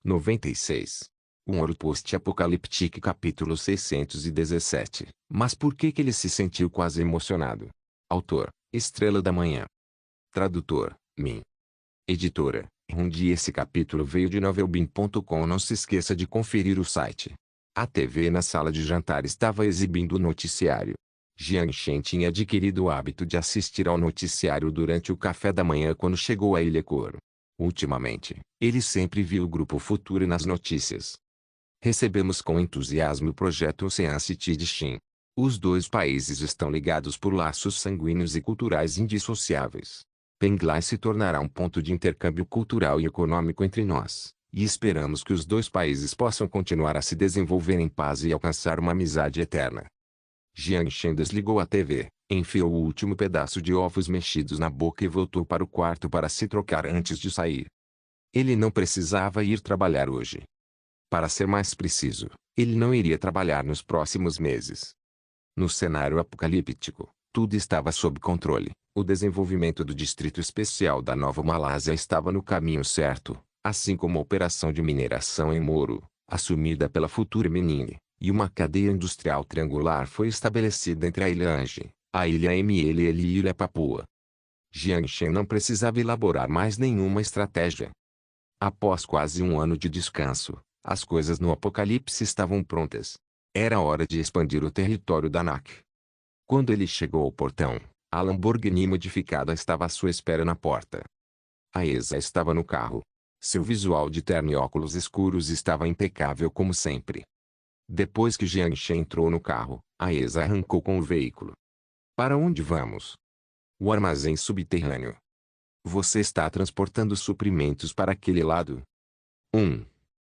96. Um Horror Post-Apocalíptico capítulo 617. Mas por que ele se sentiu quase emocionado? Autor, Estrela da Manhã. Tradutor, Min. Editora, Rundi. Esse capítulo veio de novelbin.com. Não se esqueça de conferir o site. A TV na sala de jantar estava exibindo o noticiário. Jiang Shen tinha adquirido o hábito de assistir ao noticiário durante o café da manhã quando chegou à Ilha Couro. Ultimamente, ele sempre viu o Grupo Futuro nas notícias. Recebemos com entusiasmo o projeto Ocean City de Xin. Os dois países estão ligados por laços sanguíneos e culturais indissociáveis. Penglai se tornará um ponto de intercâmbio cultural e econômico entre nós, e esperamos que os dois países possam continuar a se desenvolver em paz e alcançar uma amizade eterna. Jiang Shen desligou a TV, enfiou o último pedaço de ovos mexidos na boca e voltou para o quarto para se trocar antes de sair. Ele não precisava ir trabalhar hoje. Para ser mais preciso, ele não iria trabalhar nos próximos meses. No cenário apocalíptico, tudo estava sob controle. O desenvolvimento do Distrito Especial da Nova Malásia estava no caminho certo, assim como a operação de mineração em Moro, assumida pela Futura Mining, e uma cadeia industrial triangular foi estabelecida entre a Ilha Ange, a Ilha MLL e a Ilha Papua. Jiang Shen não precisava elaborar mais nenhuma estratégia. Após quase um ano de descanso, as coisas no apocalipse estavam prontas. Era hora de expandir o território da NAC. Quando ele chegou ao portão, a Lamborghini modificada estava à sua espera na porta. A ESA estava no carro. Seu visual de terno e óculos escuros estava impecável como sempre. Depois que Jiang Shen entrou no carro, a ESA arrancou com o veículo. Para onde vamos? O armazém subterrâneo. Você está transportando suprimentos para aquele lado?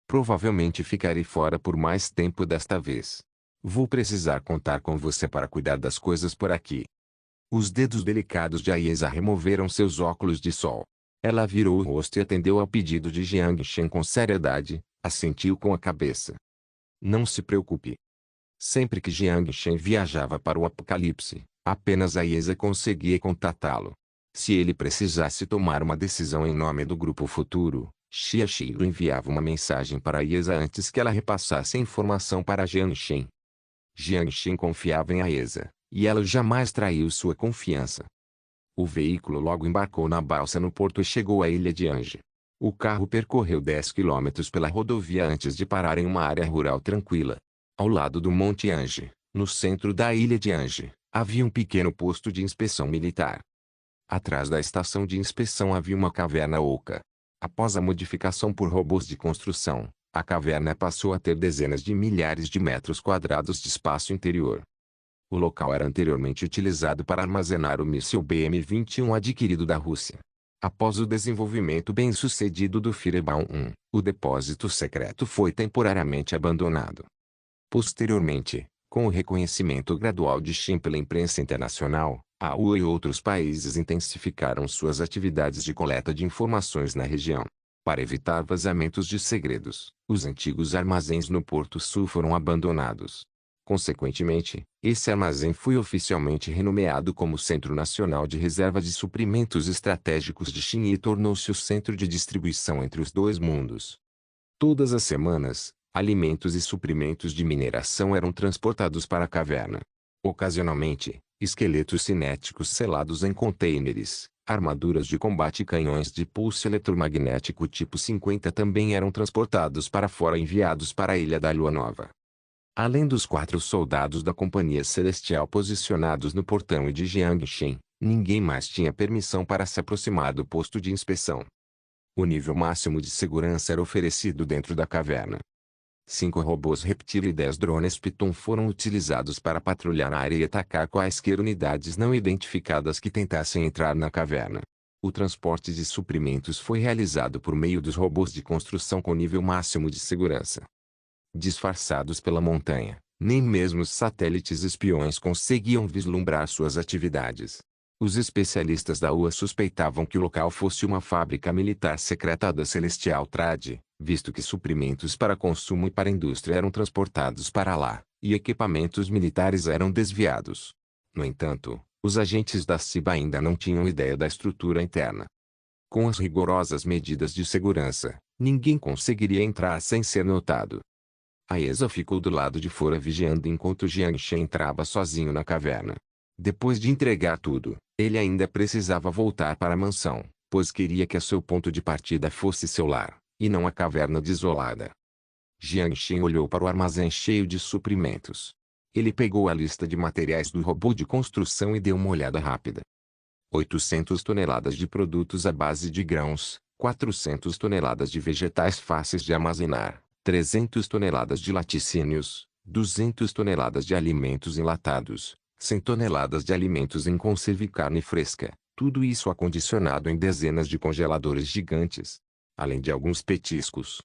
Provavelmente ficarei fora por mais tempo desta vez. Vou precisar contar com você para cuidar das coisas por aqui. Os dedos delicados de Aiesa removeram seus óculos de sol. Ela virou o rosto e atendeu ao pedido de Jiang Shen com seriedade, assentiu com a cabeça. Não se preocupe. Sempre que Jiang Shen viajava para o apocalipse, apenas Aiesa conseguia contatá-lo. Se ele precisasse tomar uma decisão em nome do Grupo Futuro, Xia Shiro enviava uma mensagem para Aiesa antes que ela repassasse a informação para Jiang Shen. Jiang Shen confiava em Aiesa, e ela jamais traiu sua confiança. O veículo logo embarcou na balsa no porto e chegou à Ilha de Ange. O carro percorreu 10 quilômetros pela rodovia antes de parar em uma área rural tranquila. Ao lado do Monte Ange, no centro da Ilha de Ange, havia um pequeno posto de inspeção militar. Atrás da estação de inspeção havia uma caverna oca. Após a modificação por robôs de construção, a caverna passou a ter dezenas de milhares de metros quadrados de espaço interior. O local era anteriormente utilizado para armazenar o míssil BM-21 adquirido da Rússia. Após o desenvolvimento bem-sucedido do Fireball-1, o depósito secreto foi temporariamente abandonado. Posteriormente, com o reconhecimento gradual de Xin pela imprensa internacional, a UE e outros países intensificaram suas atividades de coleta de informações na região. Para evitar vazamentos de segredos, os antigos armazéns no Porto Sul foram abandonados. Consequentemente, esse armazém foi oficialmente renomeado como Centro Nacional de Reserva de Suprimentos Estratégicos de Xin e tornou-se o centro de distribuição entre os dois mundos. Todas as semanas, alimentos e suprimentos de mineração eram transportados para a caverna. Ocasionalmente, esqueletos cinéticos selados em contêineres, armaduras de combate e canhões de pulso eletromagnético tipo 50 também eram transportados para fora e enviados para a Ilha da Lua Nova. Além dos 4 soldados da Companhia Celestial posicionados no portão e de Jiang Shen, ninguém mais tinha permissão para se aproximar do posto de inspeção. O nível máximo de segurança era oferecido dentro da caverna. 5 robôs reptile e 10 drones Python foram utilizados para patrulhar a área e atacar quaisquer unidades não identificadas que tentassem entrar na caverna. O transporte de suprimentos foi realizado por meio dos robôs de construção com nível máximo de segurança. Disfarçados pela montanha, nem mesmo os satélites espiões conseguiam vislumbrar suas atividades. Os especialistas da UA suspeitavam que o local fosse uma fábrica militar secreta da Celestial Trade, visto que suprimentos para consumo e para indústria eram transportados para lá, e equipamentos militares eram desviados. No entanto, os agentes da CIBA ainda não tinham ideia da estrutura interna. Com as rigorosas medidas de segurança, Ninguém conseguiria entrar sem ser notado. Aiza ficou do lado de fora vigiando enquanto Jiang Shen entrava sozinho na caverna. Depois de entregar tudo, ele ainda precisava voltar para a mansão, pois queria que seu ponto de partida fosse seu lar, e não a caverna desolada. Jiang Shen olhou para o armazém cheio de suprimentos. Ele pegou a lista de materiais do robô de construção e deu uma olhada rápida. 800 toneladas de produtos à base de grãos, 400 toneladas de vegetais fáceis de armazenar, 300 toneladas de laticínios, 200 toneladas de alimentos enlatados, 100 toneladas de alimentos em conserva e carne fresca, tudo isso acondicionado em dezenas de congeladores gigantes. Além de alguns petiscos.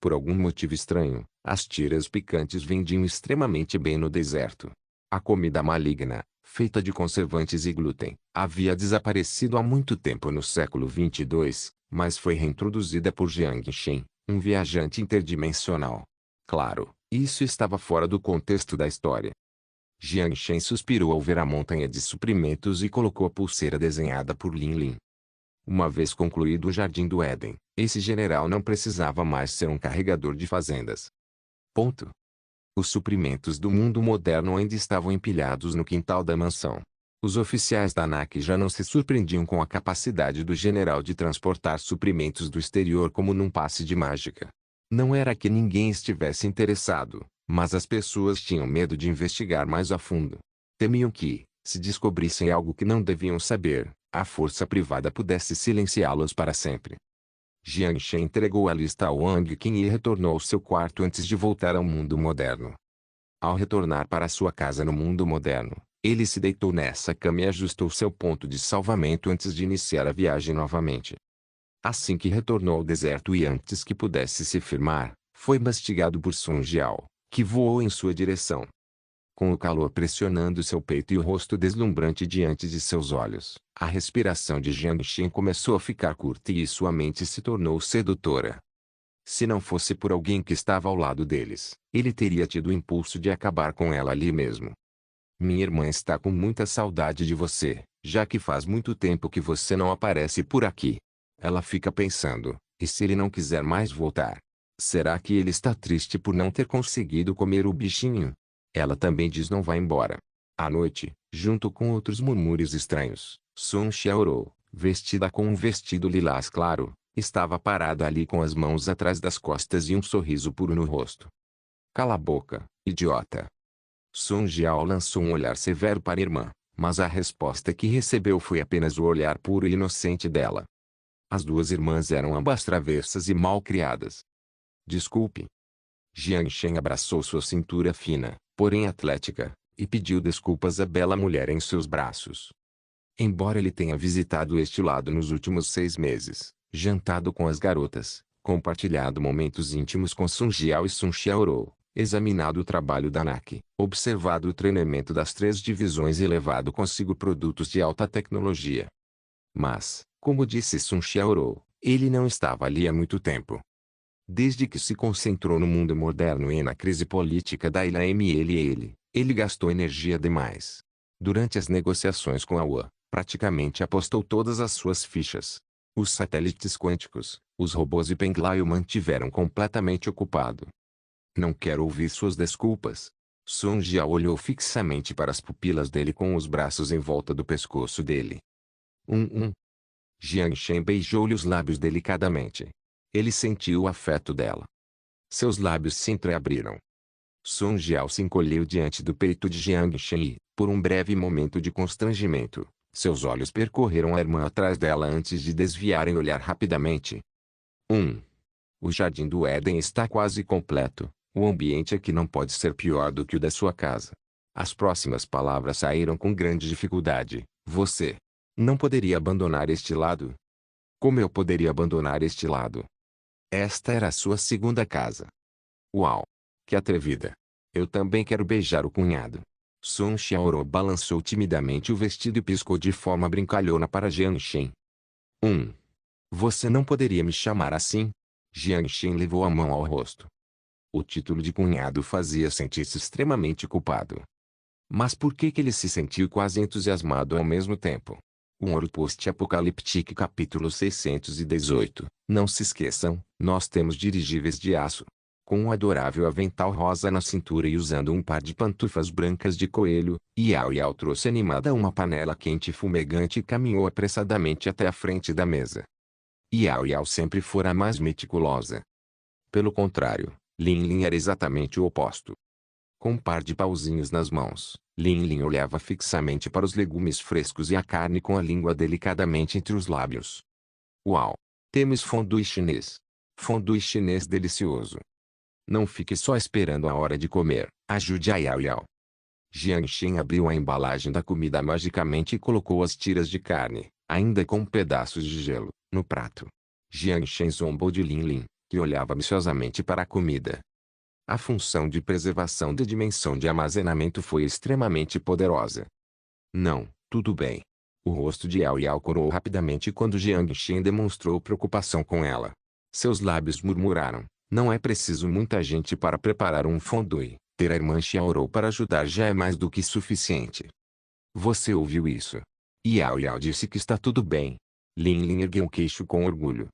Por algum motivo estranho, as tiras picantes vendiam extremamente bem no deserto. A comida maligna, feita de conservantes e glúten, havia desaparecido há muito tempo no século 22, mas foi reintroduzida por Jiang Shen, um viajante interdimensional. Claro, isso estava fora do contexto da história. Jiang Shen suspirou ao ver a montanha de suprimentos e colocou a pulseira desenhada por Lin Lin. Uma vez concluído o Jardim do Éden, esse general não precisava mais ser um carregador de fazendas. Ponto. Os suprimentos do mundo moderno ainda estavam empilhados no quintal da mansão. Os oficiais da ANAC já não se surpreendiam com a capacidade do general de transportar suprimentos do exterior como num passe de mágica. Não era que ninguém estivesse interessado, mas as pessoas tinham medo de investigar mais a fundo. Temiam que, se descobrissem algo que não deviam saber, a força privada pudesse silenciá-los para sempre. Jiang Shen entregou a lista a Wang Qin e retornou ao seu quarto antes de voltar ao mundo moderno. Ao retornar para sua casa no mundo moderno, ele se deitou nessa cama e ajustou seu ponto de salvamento antes de iniciar a viagem novamente. Assim que retornou ao deserto e antes que pudesse se firmar, foi mastigado por Sun Jiao, que voou em sua direção. Com o calor pressionando seu peito e o rosto deslumbrante diante de seus olhos, a respiração de Jiang Shen começou a ficar curta e sua mente se tornou sedutora. Se não fosse por alguém que estava ao lado deles, ele teria tido o impulso de acabar com ela ali mesmo. Minha irmã está com muita saudade de você, já que faz muito tempo que você não aparece por aqui. Ela fica pensando, e se ele não quiser mais voltar? Será que ele está triste por não ter conseguido comer o bichinho? Ela também diz não vai embora. À noite, junto com outros murmúrios estranhos, Sun Xiaorou, vestida com um vestido lilás claro, estava parada ali com as mãos atrás das costas e um sorriso puro no rosto. Cala a boca, idiota. Sun Jiao lançou um olhar severo para a irmã, mas a resposta que recebeu foi apenas o olhar puro e inocente dela. As duas irmãs eram ambas travessas e mal criadas. Desculpe. Jiang Shen abraçou sua cintura fina, porém atlética, e pediu desculpas à bela mulher em seus braços. Embora ele tenha visitado este lado nos últimos 6 meses, jantado com as garotas, compartilhado momentos íntimos com Sun Jiao e Sun Xiaorou, examinado o trabalho da ANAC, observado o treinamento das 3 divisões e levado consigo produtos de alta tecnologia. Mas, como disse Sun Xiaorou, ele não estava ali há muito tempo. Desde que se concentrou no mundo moderno e na crise política da ilha MLL, ele gastou energia demais. Durante as negociações com a UA, praticamente apostou todas as suas fichas. Os satélites quânticos, os robôs e Penglai o mantiveram completamente ocupado. Não quero ouvir suas desculpas. Sun Jiao olhou fixamente para as pupilas dele com os braços em volta do pescoço dele. Jiang Shen beijou-lhe os lábios delicadamente. Ele sentiu o afeto dela. Seus lábios se entreabriram. Sun Jiao se encolheu diante do peito de Jiang Shen e, por um breve momento de constrangimento, seus olhos percorreram a irmã atrás dela antes de desviarem o olhar rapidamente. O Jardim do Éden está quase completo. O ambiente aqui não pode ser pior do que o da sua casa. As próximas palavras saíram com grande dificuldade. Você não poderia abandonar este lado? Como eu poderia abandonar este lado? Esta era a sua segunda casa. Uau! Que atrevida! Eu também quero beijar o cunhado. Sun Xiaorou balançou timidamente o vestido e piscou de forma brincalhona para Jiang Shen. Você não poderia me chamar assim? Jiang Shen levou a mão ao rosto. O título de cunhado fazia sentir-se extremamente culpado. Mas por que ele se sentiu quase entusiasmado ao mesmo tempo? Um Ouro Post-Apocaliptique capítulo 618. Não se esqueçam, nós temos dirigíveis de aço. Com um adorável avental rosa na cintura e usando um par de pantufas brancas de coelho, Yao Yao trouxe animada uma panela quente e fumegante e caminhou apressadamente até a frente da mesa. Yao Yao sempre fora a mais meticulosa. Pelo contrário, Lin Lin era exatamente o oposto. Com um par de pauzinhos nas mãos, Lin Lin olhava fixamente para os legumes frescos e a carne com a língua delicadamente entre os lábios. Uau! Temos fondue chinês. Fondue chinês delicioso. Não fique só esperando a hora de comer, ajude a Yao Yao. Jiang Shen abriu a embalagem da comida magicamente e colocou as tiras de carne, ainda com pedaços de gelo, no prato. Jiang Shen zombou de Lin Lin, que olhava ambiciosamente para a comida. A função de preservação da dimensão de armazenamento foi extremamente poderosa. Não, tudo bem. O rosto de Yao Yao corou rapidamente quando Jiang Shen demonstrou preocupação com ela. Seus lábios murmuraram, não é preciso muita gente para preparar um fondue. Ter a irmã Xiaorou para ajudar já é mais do que suficiente. Você ouviu isso? Yao Yao disse que está tudo bem. Lin Lin ergueu o queixo com orgulho.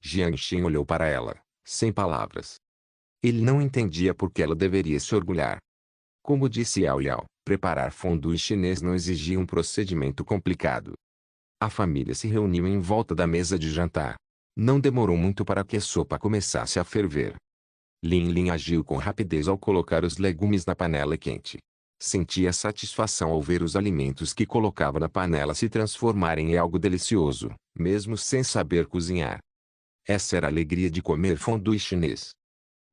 Jiang Shen olhou para ela, sem palavras. Ele não entendia por que ela deveria se orgulhar. Como disse Yao Yao, preparar fondue chinês não exigia um procedimento complicado. A família se reuniu em volta da mesa de jantar. Não demorou muito para que a sopa começasse a ferver. Lin Lin agiu com rapidez ao colocar os legumes na panela quente. Sentia satisfação ao ver os alimentos que colocava na panela se transformarem em algo delicioso, mesmo sem saber cozinhar. Essa era a alegria de comer fondue chinês.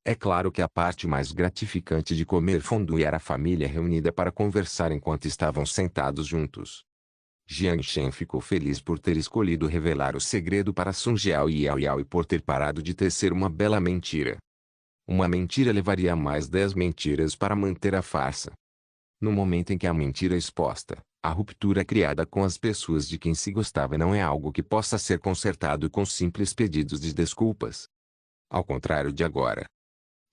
É claro que a parte mais gratificante de comer fondue era a família reunida para conversar enquanto estavam sentados juntos. Jiang Shen ficou feliz por ter escolhido revelar o segredo para Sun Jiao e Yao Yao e por ter parado de tecer uma bela mentira. Uma mentira levaria a mais 10 mentiras para manter a farsa. No momento em que a mentira é exposta, a ruptura criada com as pessoas de quem se gostava não é algo que possa ser consertado com simples pedidos de desculpas. Ao contrário de agora.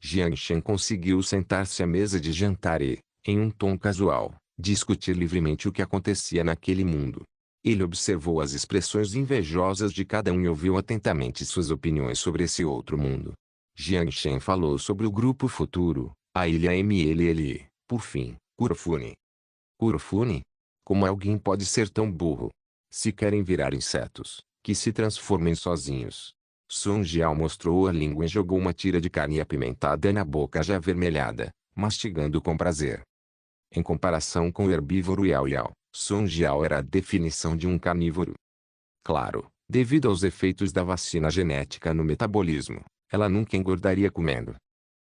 Jiang Shen conseguiu sentar-se à mesa de jantar e, em um tom casual, discutir livremente o que acontecia naquele mundo. Ele observou as expressões invejosas de cada um e ouviu atentamente suas opiniões sobre esse outro mundo. Jiang Shen falou sobre o grupo futuro, a ilha MLL, por fim, Kurofune. Kurofune? Como alguém pode ser tão burro? Se querem virar insetos, que se transformem sozinhos. Sun Jiao mostrou a língua e jogou uma tira de carne apimentada na boca já avermelhada, mastigando com prazer. Em comparação com o herbívoro Yao Yao, Sun Jiao era a definição de um carnívoro. Claro, devido aos efeitos da vacina genética no metabolismo, ela nunca engordaria comendo.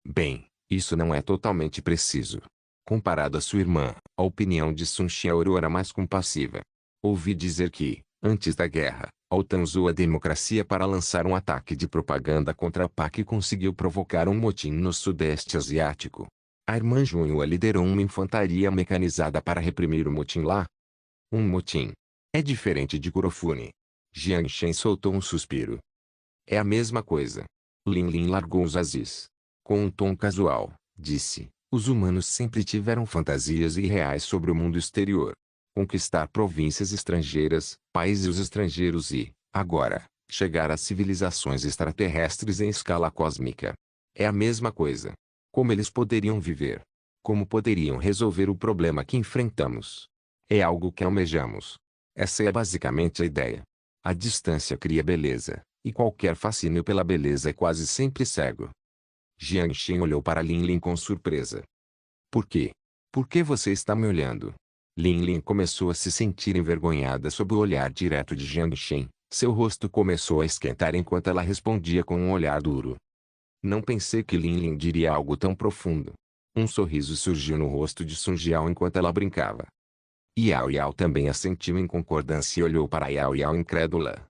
Bem, isso não é totalmente preciso. Comparado à sua irmã, a opinião de Sun Xiaoru era mais compassiva. Ouvi dizer que, antes da guerra, a OTAN usou a democracia para lançar um ataque de propaganda contra a PAC e conseguiu provocar um motim no Sudeste Asiático. A irmã Junhua liderou uma infantaria mecanizada para reprimir o motim lá. Um motim. É diferente de Kurofune. Jiang Shen soltou um suspiro. É a mesma coisa. Lin Lin largou os azis. Com um tom casual, disse, os humanos sempre tiveram fantasias irreais sobre o mundo exterior. Conquistar províncias estrangeiras, países estrangeiros e, agora, chegar a civilizações extraterrestres em escala cósmica. É a mesma coisa. Como eles poderiam viver? Como poderiam resolver o problema que enfrentamos? É algo que almejamos. Essa é basicamente a ideia. A distância cria beleza, e qualquer fascínio pela beleza é quase sempre cego. Jiang Shen olhou para Lin Lin com surpresa. Por quê? Por que você está me olhando? Lin Lin começou a se sentir envergonhada sob o olhar direto de Jiang Shen. Seu rosto começou a esquentar enquanto ela respondia com um olhar duro. Não pensei que Lin Lin diria algo tão profundo. Um sorriso surgiu no rosto de Sun Jiao enquanto ela brincava. Yao Yao também assentiu em concordância e olhou para Yao Yao incrédula.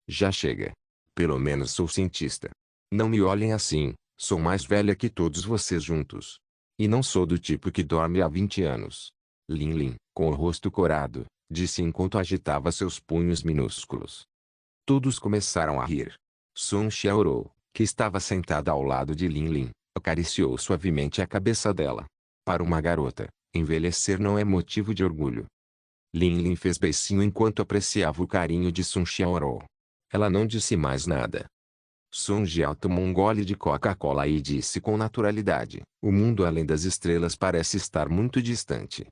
Já chega. Pelo menos sou cientista. Não me olhem assim, sou mais velha que todos vocês juntos. E não sou do tipo que dorme há 20 anos. Lin Lin, com o rosto corado, disse enquanto agitava seus punhos minúsculos. Todos começaram a rir. Sun Xiaorou, que estava sentada ao lado de Lin Lin, acariciou suavemente a cabeça dela. Para uma garota, envelhecer não é motivo de orgulho. Lin Lin fez beicinho enquanto apreciava o carinho de Sun Xiaoro. Ela não disse mais nada. Sun Jiao tomou um gole de Coca-Cola e disse com naturalidade: o mundo além das estrelas parece estar muito distante.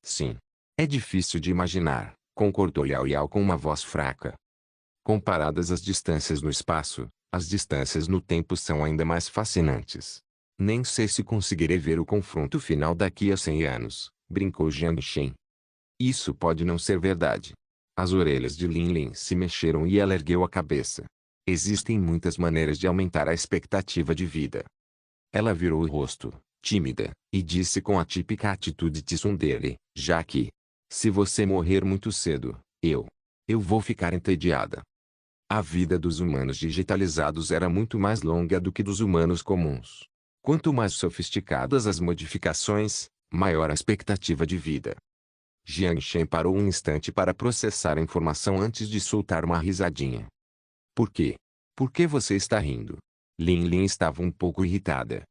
Sim. É difícil de imaginar, concordou Yao Yao com uma voz fraca. Comparadas às distâncias no espaço, as distâncias no tempo são ainda mais fascinantes. Nem sei se conseguirei ver o confronto final daqui a 100 anos, brincou Jiang Shen. Isso pode não ser verdade. As orelhas de Lin Lin se mexeram e ela ergueu a cabeça. Existem muitas maneiras de aumentar a expectativa de vida. Ela virou o rosto, tímida, e disse com a típica atitude tsundere, já que, se você morrer muito cedo, eu vou ficar entediada. A vida dos humanos digitalizados era muito mais longa do que dos humanos comuns. Quanto mais sofisticadas as modificações, maior a expectativa de vida. Jiang Shen parou um instante para processar a informação antes de soltar uma risadinha. Por quê? Por que você está rindo? Lin Lin estava um pouco irritada.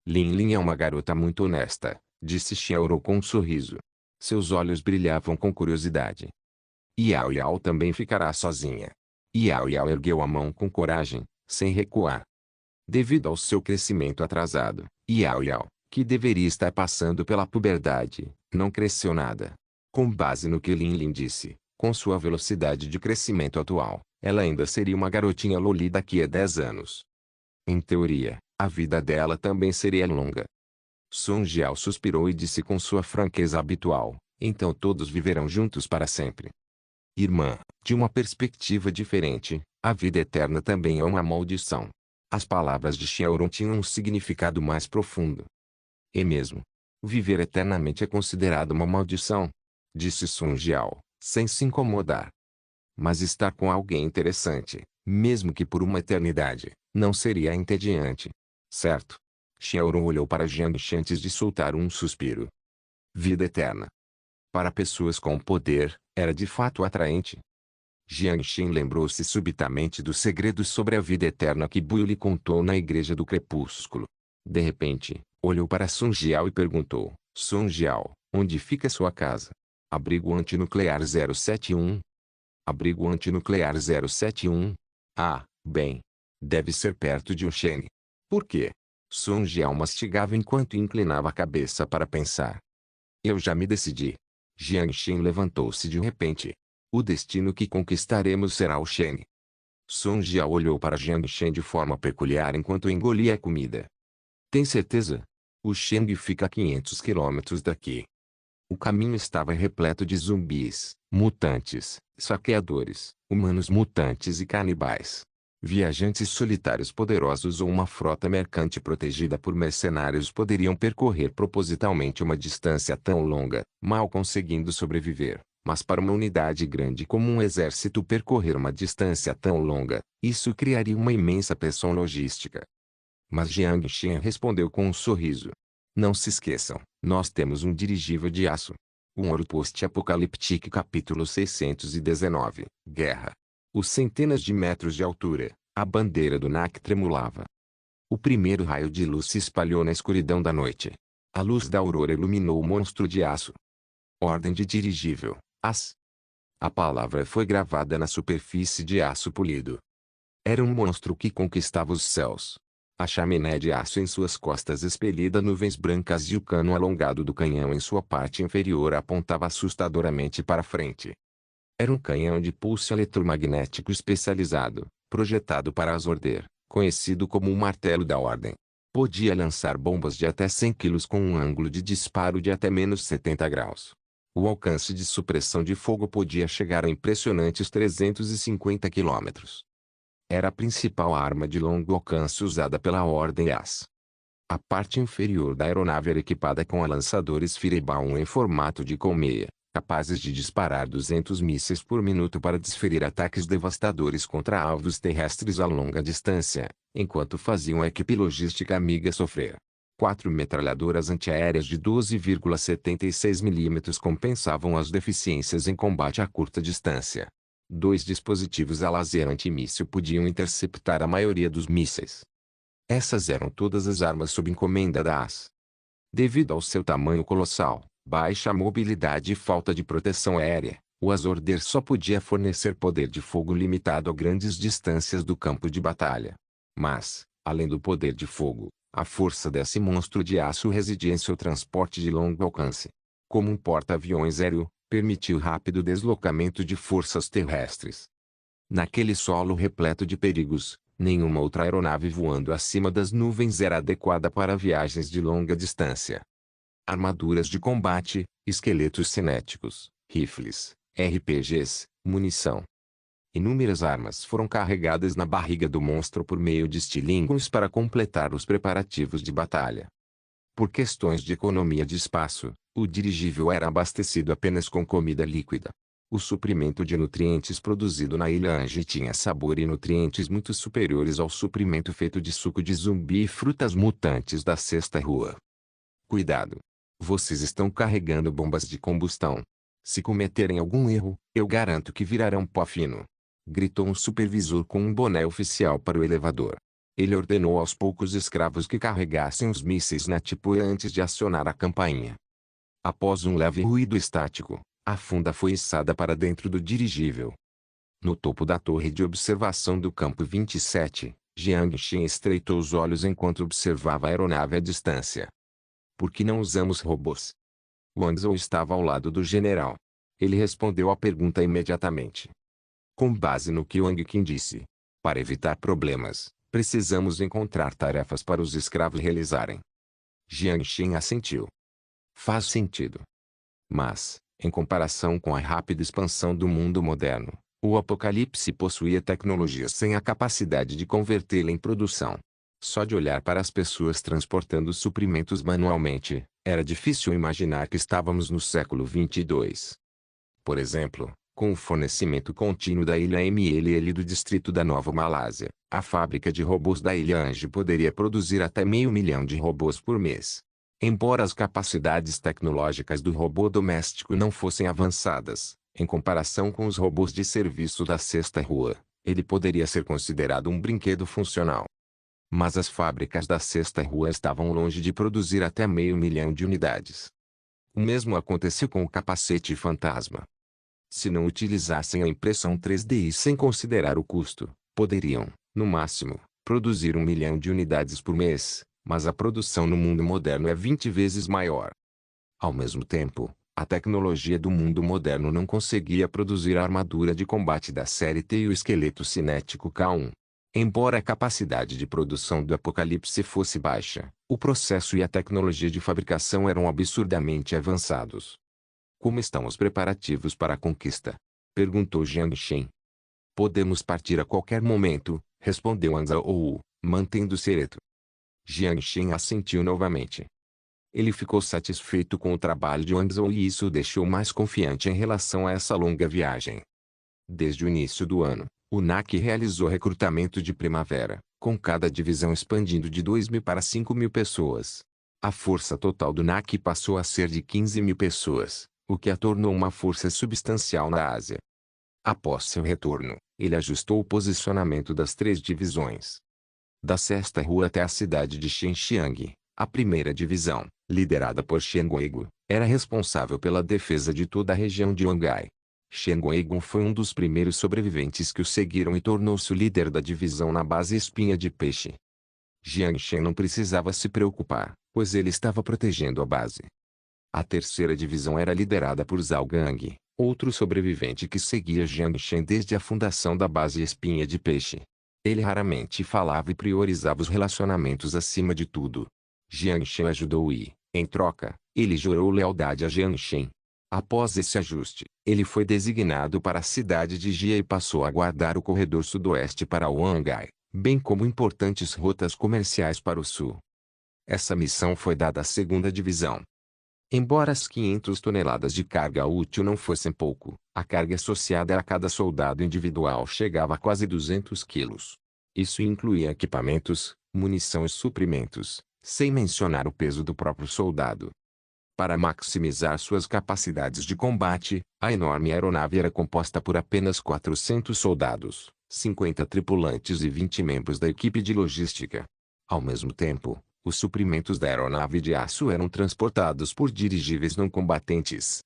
Lin Lin é uma garota muito honesta, disse Xiaoro com um sorriso. Seus olhos brilhavam com curiosidade. Yao Yao também ficará sozinha. Yao Yao ergueu a mão com coragem, sem recuar. Devido ao seu crescimento atrasado, Yao Yao, que deveria estar passando pela puberdade, não cresceu nada. Com base no que Lin Lin disse, com sua velocidade de crescimento atual, ela ainda seria uma garotinha loli daqui a 10 anos. Em teoria, a vida dela também seria longa. Sun Jiao suspirou e disse com sua franqueza habitual, então todos viverão juntos para sempre. Irmã, de uma perspectiva diferente, a vida eterna também é uma maldição. As palavras de Xiaoron tinham um significado mais profundo. E mesmo, viver eternamente é considerado uma maldição, disse Sun Jiao, sem se incomodar. Mas estar com alguém interessante, mesmo que por uma eternidade, não seria entediante. Certo? Xiaoron olhou para Jiang Shen antes de soltar um suspiro. Vida eterna. Para pessoas com poder, era de fato atraente. Jiang Shen lembrou-se subitamente dos segredos sobre a vida eterna que Buio lhe contou na Igreja do Crepúsculo. De repente, olhou para Sun Jiao e perguntou, Sun Jiao, onde fica sua casa? Abrigo antinuclear 071. Abrigo antinuclear 071. Ah, bem. Deve ser perto de Ushene. Por quê? Sun Jiao mastigava enquanto inclinava a cabeça para pensar. Eu já me decidi. Jiang Shen levantou-se de repente. O destino que conquistaremos será Ushene. Sun Jiao olhou para Jiang Shen de forma peculiar enquanto engolia a comida. Tem certeza? Usheng fica a 500 quilômetros daqui. O caminho estava repleto de zumbis, mutantes, saqueadores, humanos mutantes e canibais. Viajantes solitários poderosos ou uma frota mercante protegida por mercenários poderiam percorrer propositalmente uma distância tão longa, mal conseguindo sobreviver. Mas para uma unidade grande como um exército percorrer uma distância tão longa, isso criaria uma imensa pressão logística. Mas Jiang Shen respondeu com um sorriso. Não se esqueçam, nós temos um dirigível de aço. Um Ouro Post-Apocaliptique capítulo 619, Guerra. Os centenas de metros de altura, a bandeira do NAC tremulava. O primeiro raio de luz se espalhou na escuridão da noite. A luz da aurora iluminou o monstro de aço. Ordem de dirigível, AS. A palavra foi gravada na superfície de aço polido. Era um monstro que conquistava os céus. A chaminé de aço em suas costas expelida nuvens brancas e o cano alongado do canhão em sua parte inferior apontava assustadoramente para frente. Era um canhão de pulso eletromagnético especializado, projetado para absorver, conhecido como o martelo da ordem. Podia lançar bombas de até 100 kg com um ângulo de disparo de até menos 70 graus. O alcance de supressão de fogo podia chegar a impressionantes 350 km. Era a principal arma de longo alcance usada pela Ordem AS. A parte inferior da aeronave era equipada com lançadores Fireball em formato de colmeia, capazes de disparar 200 mísseis por minuto para desferir ataques devastadores contra alvos terrestres a longa distância, enquanto faziam a equipe logística amiga sofrer. 4 metralhadoras antiaéreas de 12,76 mm compensavam as deficiências em combate a curta distância. 2 dispositivos a laser antimíssil podiam interceptar a maioria dos mísseis. Essas eram todas as armas sob encomenda da AS. Devido ao seu tamanho colossal, baixa mobilidade e falta de proteção aérea, o Azorder só podia fornecer poder de fogo limitado a grandes distâncias do campo de batalha. Mas, além do poder de fogo, a força desse monstro de aço residia em seu transporte de longo alcance. Como um porta-aviões aéreo, permitiu rápido deslocamento de forças terrestres. Naquele solo repleto de perigos, nenhuma outra aeronave voando acima das nuvens era adequada para viagens de longa distância. Armaduras de combate, esqueletos cinéticos, rifles, RPGs, munição. Inúmeras armas foram carregadas na barriga do monstro por meio de estilingues para completar os preparativos de batalha. Por questões de economia de espaço, o dirigível era abastecido apenas com comida líquida. O suprimento de nutrientes produzido na Ilha Ange tinha sabor e nutrientes muito superiores ao suprimento feito de suco de zumbi e frutas mutantes da Sexta Rua. Cuidado! Vocês estão carregando bombas de combustão. Se cometerem algum erro, eu garanto que virarão pó fino. Gritou um supervisor com um boné oficial para o elevador. Ele ordenou aos poucos escravos que carregassem os mísseis na tipoia antes de acionar a campainha. Após um leve ruído estático, a funda foi içada para dentro do dirigível. No topo da torre de observação do campo 27, Jiang Xin estreitou os olhos enquanto observava a aeronave à distância. Por que não usamos robôs? Wang Zhou estava ao lado do general. Ele respondeu à pergunta imediatamente. Com base no que Wang Qin disse. Para evitar problemas, precisamos encontrar tarefas para os escravos realizarem. Jiang Xin assentiu. Faz sentido. Mas, em comparação com a rápida expansão do mundo moderno, o Apocalipse possuía tecnologias sem a capacidade de convertê-la em produção. Só de olhar para as pessoas transportando suprimentos manualmente, era difícil imaginar que estávamos no século 22. Por exemplo, com o fornecimento contínuo da Ilha MLL do distrito da Nova Malásia, a fábrica de robôs da Ilha Ange poderia produzir até 500 mil de robôs por mês. Embora as capacidades tecnológicas do robô doméstico não fossem avançadas, em comparação com os robôs de serviço da Sexta Rua, ele poderia ser considerado um brinquedo funcional. Mas as fábricas da Sexta Rua estavam longe de produzir até 500 mil de unidades. O mesmo aconteceu com o capacete fantasma. Se não utilizassem a impressão 3D e sem considerar o custo, poderiam, no máximo, produzir 1 milhão de unidades por mês, mas a produção no mundo moderno é 20 vezes maior. Ao mesmo tempo, a tecnologia do mundo moderno não conseguia produzir a armadura de combate da série T e o esqueleto cinético K1. Embora a capacidade de produção do Apocalipse fosse baixa, o processo e a tecnologia de fabricação eram absurdamente avançados. Como estão os preparativos para a conquista? Perguntou Jiang Xin. Podemos partir a qualquer momento, respondeu Wang Zhou, mantendo-se ereto. Jiang Xin assentiu novamente. Ele ficou satisfeito com o trabalho de Wang Zhou e isso o deixou mais confiante em relação a essa longa viagem. Desde o início do ano, o NAC realizou recrutamento de primavera, com cada divisão expandindo de 2.000 para 5.000 pessoas. A força total do NAC passou a ser de 15.000 pessoas, o que a tornou uma força substancial na Ásia. Após seu retorno, ele ajustou o posicionamento das 3 divisões. Da Sexta Rua até a cidade de Xinjiang, a primeira divisão, liderada por Shen Guigu, era responsável pela defesa de toda a região de Huangai. Shen Guigu foi um dos primeiros sobreviventes que o seguiram e tornou-se o líder da divisão na base Espinha de Peixe. Jiang Xin não precisava se preocupar, pois ele estava protegendo a base. A terceira divisão era liderada por Zhao Gang, outro sobrevivente que seguia Jiang Xin desde a fundação da base Espinha de Peixe. Ele raramente falava e priorizava os relacionamentos acima de tudo. Jiang Xin ajudou e, em troca, ele jurou lealdade a Jiang Xin. Após esse ajuste, ele foi designado para a cidade de Jia e passou a guardar o corredor sudoeste para Huangai, bem como importantes rotas comerciais para o sul. Essa missão foi dada à segunda divisão. Embora as 500 toneladas de carga útil não fossem pouco, a carga associada a cada soldado individual chegava a quase 200 quilos. Isso incluía equipamentos, munição e suprimentos, sem mencionar o peso do próprio soldado. Para maximizar suas capacidades de combate, a enorme aeronave era composta por apenas 400 soldados, 50 tripulantes e 20 membros da equipe de logística. Ao mesmo tempo, Os suprimentos da aeronave de aço eram transportados por dirigíveis não combatentes.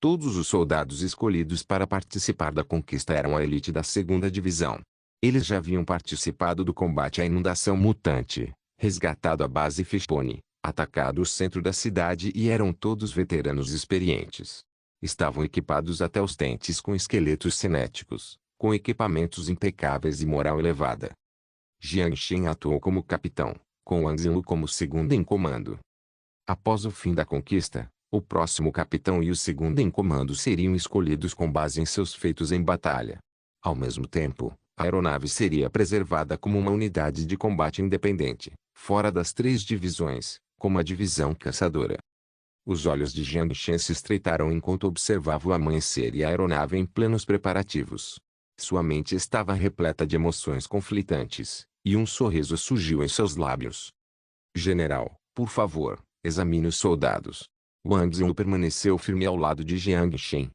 Todos os soldados escolhidos para participar da conquista eram a elite da 2ª Divisão. Eles já haviam participado do combate à inundação mutante, resgatado a base Fishbone, atacado o centro da cidade e eram todos veteranos experientes. Estavam equipados até os dentes com esqueletos cinéticos, com equipamentos impecáveis e moral elevada. Jiang Shen atuou como capitão, com Wang Zilu como segundo em comando. Após o fim da conquista, o próximo capitão e o segundo em comando seriam escolhidos com base em seus feitos em batalha. Ao mesmo tempo, a aeronave seria preservada como uma unidade de combate independente, fora das 3 divisões, como a divisão caçadora. Os olhos de Jiang Shen se estreitaram enquanto observava o amanhecer e a aeronave em plenos preparativos. Sua mente estava repleta de emoções conflitantes, e um sorriso surgiu em seus lábios. General, por favor, examine os soldados. Wang Zilu permaneceu firme ao lado de Jiang Shen.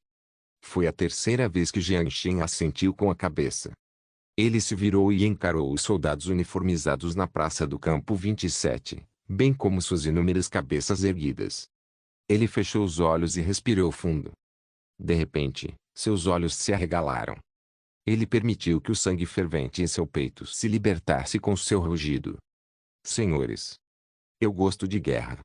Foi a 3ª vez que Jiang Shen assentiu com a cabeça. Ele se virou e encarou os soldados uniformizados na praça do campo 27, bem como suas inúmeras cabeças erguidas. Ele fechou os olhos e respirou fundo. De repente, seus olhos se arregalaram. Ele permitiu que o sangue fervente em seu peito se libertasse com seu rugido. Senhores, eu gosto de guerra.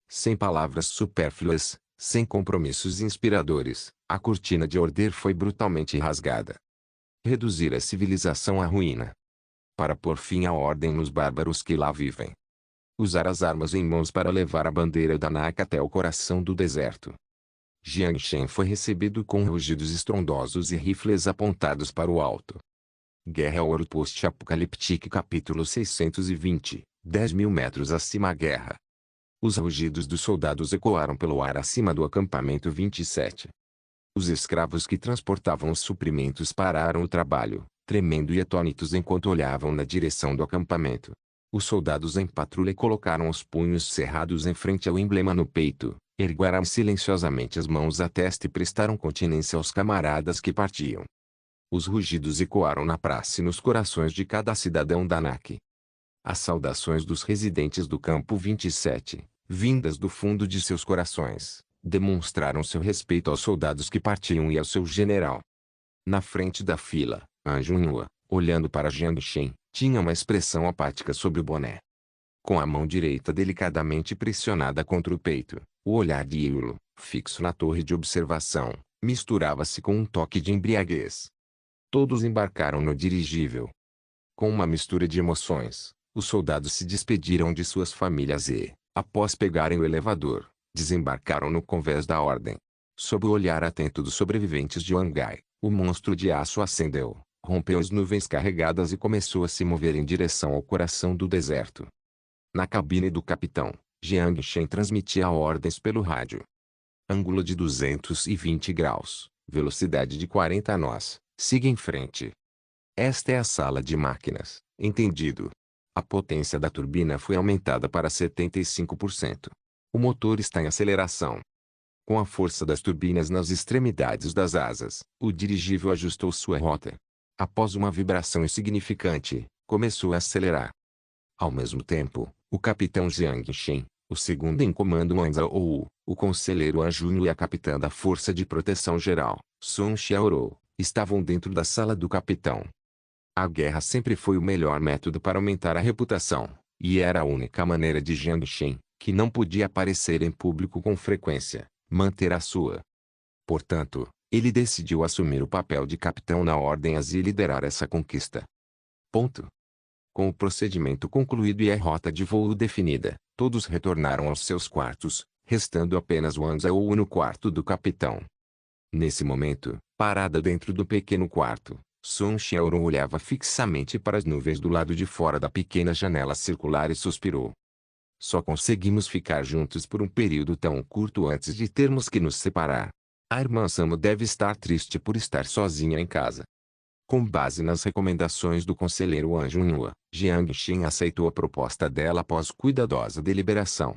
Sem palavras supérfluas, sem compromissos inspiradores, a cortina de order foi brutalmente rasgada. Reduzir a civilização à ruína. Para pôr fim à ordem nos bárbaros que lá vivem. Usar as armas em mãos para levar a bandeira da Naka até o coração do deserto. Jiang Shen foi recebido com rugidos estrondosos e rifles apontados para o alto. Guerra Ouro Post-Apocalíptica Capítulo 620, 10.000 metros acima a guerra. Os rugidos dos soldados ecoaram pelo ar acima do acampamento 27. Os escravos que transportavam os suprimentos pararam o trabalho, tremendo e atônitos enquanto olhavam na direção do acampamento. Os soldados em patrulha colocaram os punhos cerrados em frente ao emblema no peito, ergueram silenciosamente as mãos à testa e prestaram continência aos camaradas que partiam. Os rugidos ecoaram na praça e nos corações de cada cidadão da NAC. As saudações dos residentes do campo 27, vindas do fundo de seus corações, demonstraram seu respeito aos soldados que partiam e ao seu general. Na frente da fila, Anjo Nua, olhando para Jiang Shen, tinha uma expressão apática sobre o boné. Com a mão direita delicadamente pressionada contra o peito, o olhar de Yulo, fixo na torre de observação, misturava-se com um toque de embriaguez. Todos embarcaram no dirigível. Com uma mistura de emoções, os soldados se despediram de suas famílias e, após pegarem o elevador, desembarcaram no convés da ordem. Sob o olhar atento dos sobreviventes de Wangai, o monstro de aço acendeu, rompeu as nuvens carregadas e começou a se mover em direção ao coração do deserto. Na cabine do capitão, Jiang Shen transmitia ordens pelo rádio. Ângulo de 220 graus, velocidade de 40 nós, siga em frente. Esta é a sala de máquinas, entendido. A potência da turbina foi aumentada para 75%. O motor está em aceleração. Com a força das turbinas nas extremidades das asas, o dirigível ajustou sua rota. Após uma vibração insignificante, começou a acelerar. Ao mesmo tempo, o capitão Jiang Shen, o segundo em comando Wang Zhou, o conselheiro Anjunho e a capitã da Força de Proteção Geral, Sun Xiaorou, estavam dentro da sala do capitão. A guerra sempre foi o melhor método para aumentar a reputação, e era a única maneira de Jiang Shen, que não podia aparecer em público com frequência, manter a sua. Portanto, ele decidiu assumir o papel de capitão na Ordem Azul e liderar essa conquista. Ponto. Com o procedimento concluído e a rota de voo definida, todos retornaram aos seus quartos, restando apenas Wang Zhou no quarto do capitão. Nesse momento, parada dentro do pequeno quarto, Sun Xiaorong olhava fixamente para as nuvens do lado de fora da pequena janela circular e suspirou. Só conseguimos ficar juntos por um período tão curto antes de termos que nos separar. A irmã Samu deve estar triste por estar sozinha em casa. Com base nas recomendações do conselheiro Anjo Nua, Jiang Shen aceitou a proposta dela após cuidadosa deliberação.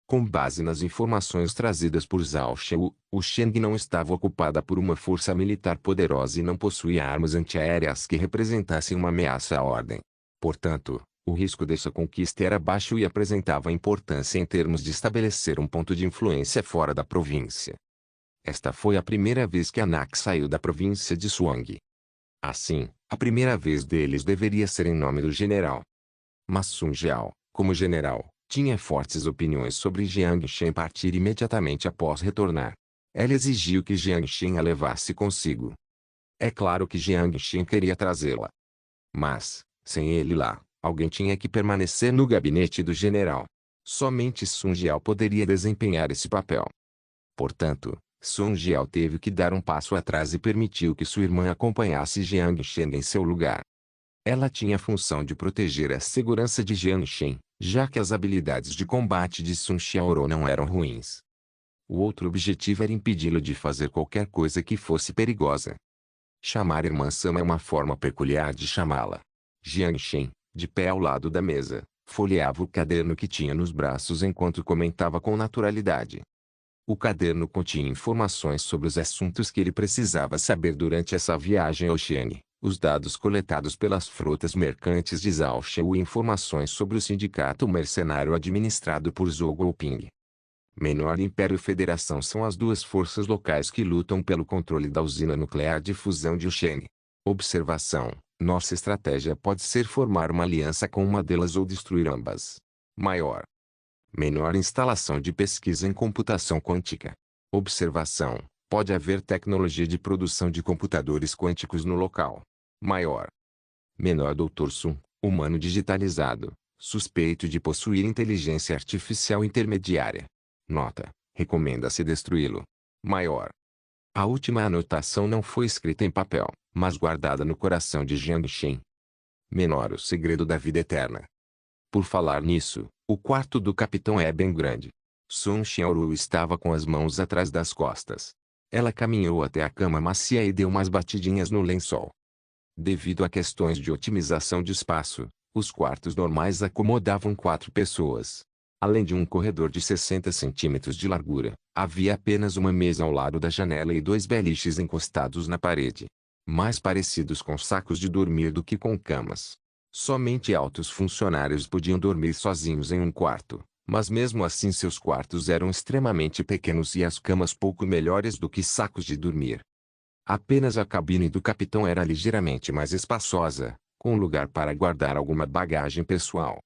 Com base nas informações trazidas por Zhao Sheu, o Sheng não estava ocupada por uma força militar poderosa e não possuía armas antiaéreas que representassem uma ameaça à ordem. Portanto, O risco dessa conquista era baixo e apresentava importância em termos de estabelecer um ponto de influência fora da província. Esta foi a primeira vez que Anak saiu da província de Suang. Assim, a primeira vez deles deveria ser em nome do general. Mas Sun Jiao, como general, tinha fortes opiniões sobre Jiang Shen partir imediatamente após retornar. Ela exigiu que Jiang Shen a levasse consigo. É claro que Jiang Shen queria trazê-la. Mas, sem ele lá, alguém tinha que permanecer no gabinete do general. Somente Sun Jiao poderia desempenhar esse papel. Portanto, Sun Jiao teve que dar um passo atrás e permitiu que sua irmã acompanhasse Jiang Shen em seu lugar. Ela tinha a função de proteger a segurança de Jiang Shen, já que as habilidades de combate de Sun Xiaoro não eram ruins. O outro objetivo era impedi-lo de fazer qualquer coisa que fosse perigosa. Chamar irmã Sama é uma forma peculiar de chamá-la. Jiang Shen, de pé ao lado da mesa, folheava o caderno que tinha nos braços enquanto comentava com naturalidade. O caderno continha informações sobre os assuntos que ele precisava saber durante essa viagem ao Xi'an, os dados coletados pelas frotas mercantes de Zhao Shou e informações sobre o sindicato mercenário administrado por Zhou Guoping. Menor Império e Federação são as duas forças locais que lutam pelo controle da usina nuclear de fusão de Xi'an. Observação: nossa estratégia pode ser formar uma aliança com uma delas ou destruir ambas. Maior. Menor instalação de pesquisa em computação quântica. Observação: pode haver tecnologia de produção de computadores quânticos no local. Maior. Menor Dr. Sun, humano digitalizado, suspeito de possuir inteligência artificial intermediária. Nota: recomenda-se destruí-lo. Maior. A última anotação não foi escrita em papel, mas guardada no coração de Jiang Shen. Menor o segredo da vida eterna. Por falar nisso, o quarto do capitão é bem grande. Sun Xiaoru estava com as mãos atrás das costas. Ela caminhou até a cama macia e deu umas batidinhas no lençol. Devido a questões de otimização de espaço, os quartos normais acomodavam 4 pessoas. Além de um corredor de 60 centímetros de largura, havia apenas uma mesa ao lado da janela e 2 beliches encostados na parede. Mais parecidos com sacos de dormir do que com camas. Somente altos funcionários podiam dormir sozinhos em um quarto, mas mesmo assim seus quartos eram extremamente pequenos e as camas pouco melhores do que sacos de dormir. Apenas a cabine do capitão era ligeiramente mais espaçosa, com lugar para guardar alguma bagagem pessoal.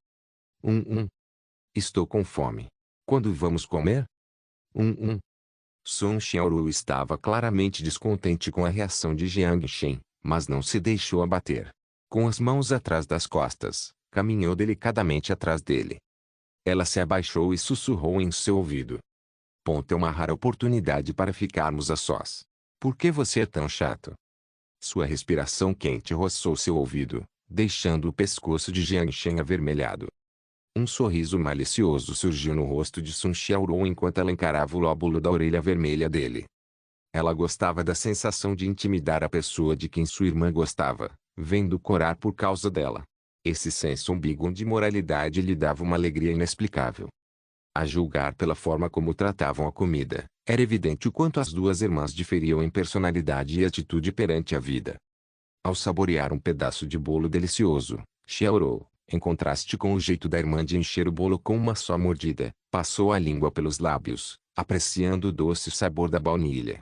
Estou com fome. Quando vamos comer? Sun Xiaoru estava claramente descontente com a reação de Jiang Shen, mas não se deixou abater. Com as mãos atrás das costas, caminhou delicadamente atrás dele. Ela se abaixou e sussurrou em seu ouvido. É uma rara oportunidade para ficarmos a sós. Por que você é tão chato? Sua respiração quente roçou seu ouvido, deixando o pescoço de Jiang Shen avermelhado. Um sorriso malicioso surgiu no rosto de Sun Xiaoru enquanto ela encarava o lóbulo da orelha vermelha dele. Ela gostava da sensação de intimidar a pessoa de quem sua irmã gostava, vendo corar por causa dela. Esse senso ambíguo de moralidade lhe dava uma alegria inexplicável. A julgar pela forma como tratavam a comida, era evidente o quanto as duas irmãs diferiam em personalidade e atitude perante a vida. Ao saborear um pedaço de bolo delicioso, Xiaoru, em contraste com o jeito da irmã de encher o bolo com uma só mordida, passou a língua pelos lábios, apreciando o doce sabor da baunilha.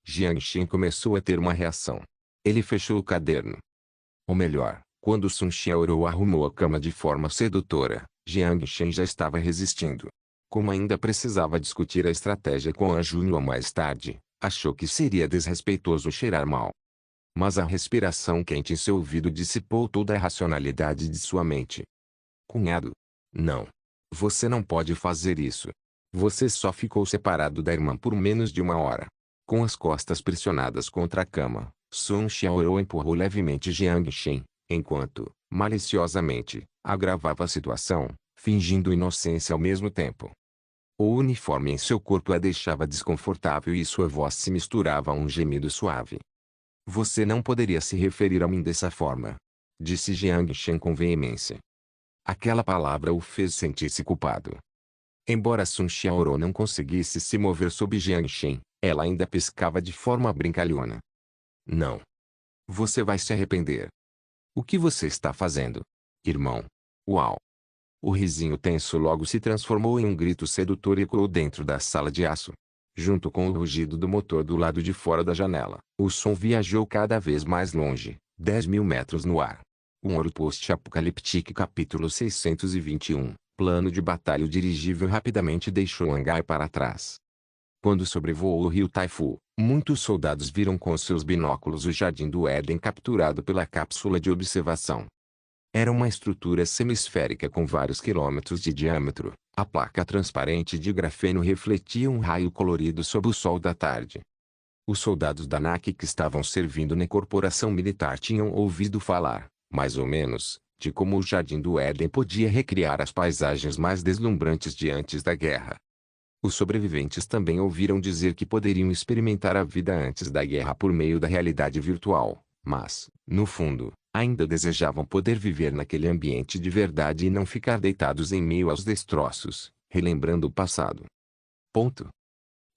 Jiang Shen começou a ter uma reação. Ele fechou o caderno. Ou melhor, quando Sun Xiaoru arrumou a cama de forma sedutora, Jiang Shen já estava resistindo. Como ainda precisava discutir a estratégia com a Junhua mais tarde, achou que seria desrespeitoso cheirar mal. Mas a respiração quente em seu ouvido dissipou toda a racionalidade de sua mente. Cunhado. Não. Você não pode fazer isso. Você só ficou separado da irmã por menos de 1 hora. Com as costas pressionadas contra a cama, Sun Xiaoru empurrou levemente Jiang Shen, enquanto, maliciosamente, agravava a situação, fingindo inocência ao mesmo tempo. O uniforme em seu corpo a deixava desconfortável e sua voz se misturava a um gemido suave. Você não poderia se referir a mim dessa forma, disse Jiang Shen com veemência. Aquela palavra o fez sentir-se culpado. Embora Sun Xiaoru não conseguisse se mover sob Jiang Shen, ela ainda piscava de forma brincalhona. Não. Você vai se arrepender. O que você está fazendo? Irmão. Uau! O risinho tenso logo se transformou em um grito sedutor e ecoou dentro da sala de aço. Junto com o rugido do motor do lado de fora da janela, o som viajou cada vez mais longe, 10.000 metros no ar. Um ouro post-apocalíptico capítulo 621, plano de batalha. O dirigível rapidamente deixou o hangar para trás. Quando sobrevoou o rio Taifu, muitos soldados viram com seus binóculos o Jardim do Éden capturado pela cápsula de observação. Era uma estrutura semisférica com vários quilômetros de diâmetro. A placa transparente de grafeno refletia um raio colorido sob o sol da tarde. Os soldados da NAC que estavam servindo na corporação militar tinham ouvido falar, mais ou menos, de como o Jardim do Éden podia recriar as paisagens mais deslumbrantes de antes da guerra. Os sobreviventes também ouviram dizer que poderiam experimentar a vida antes da guerra por meio da realidade virtual, mas, no fundo, ainda desejavam poder viver naquele ambiente de verdade e não ficar deitados em meio aos destroços, relembrando o passado. Ponto.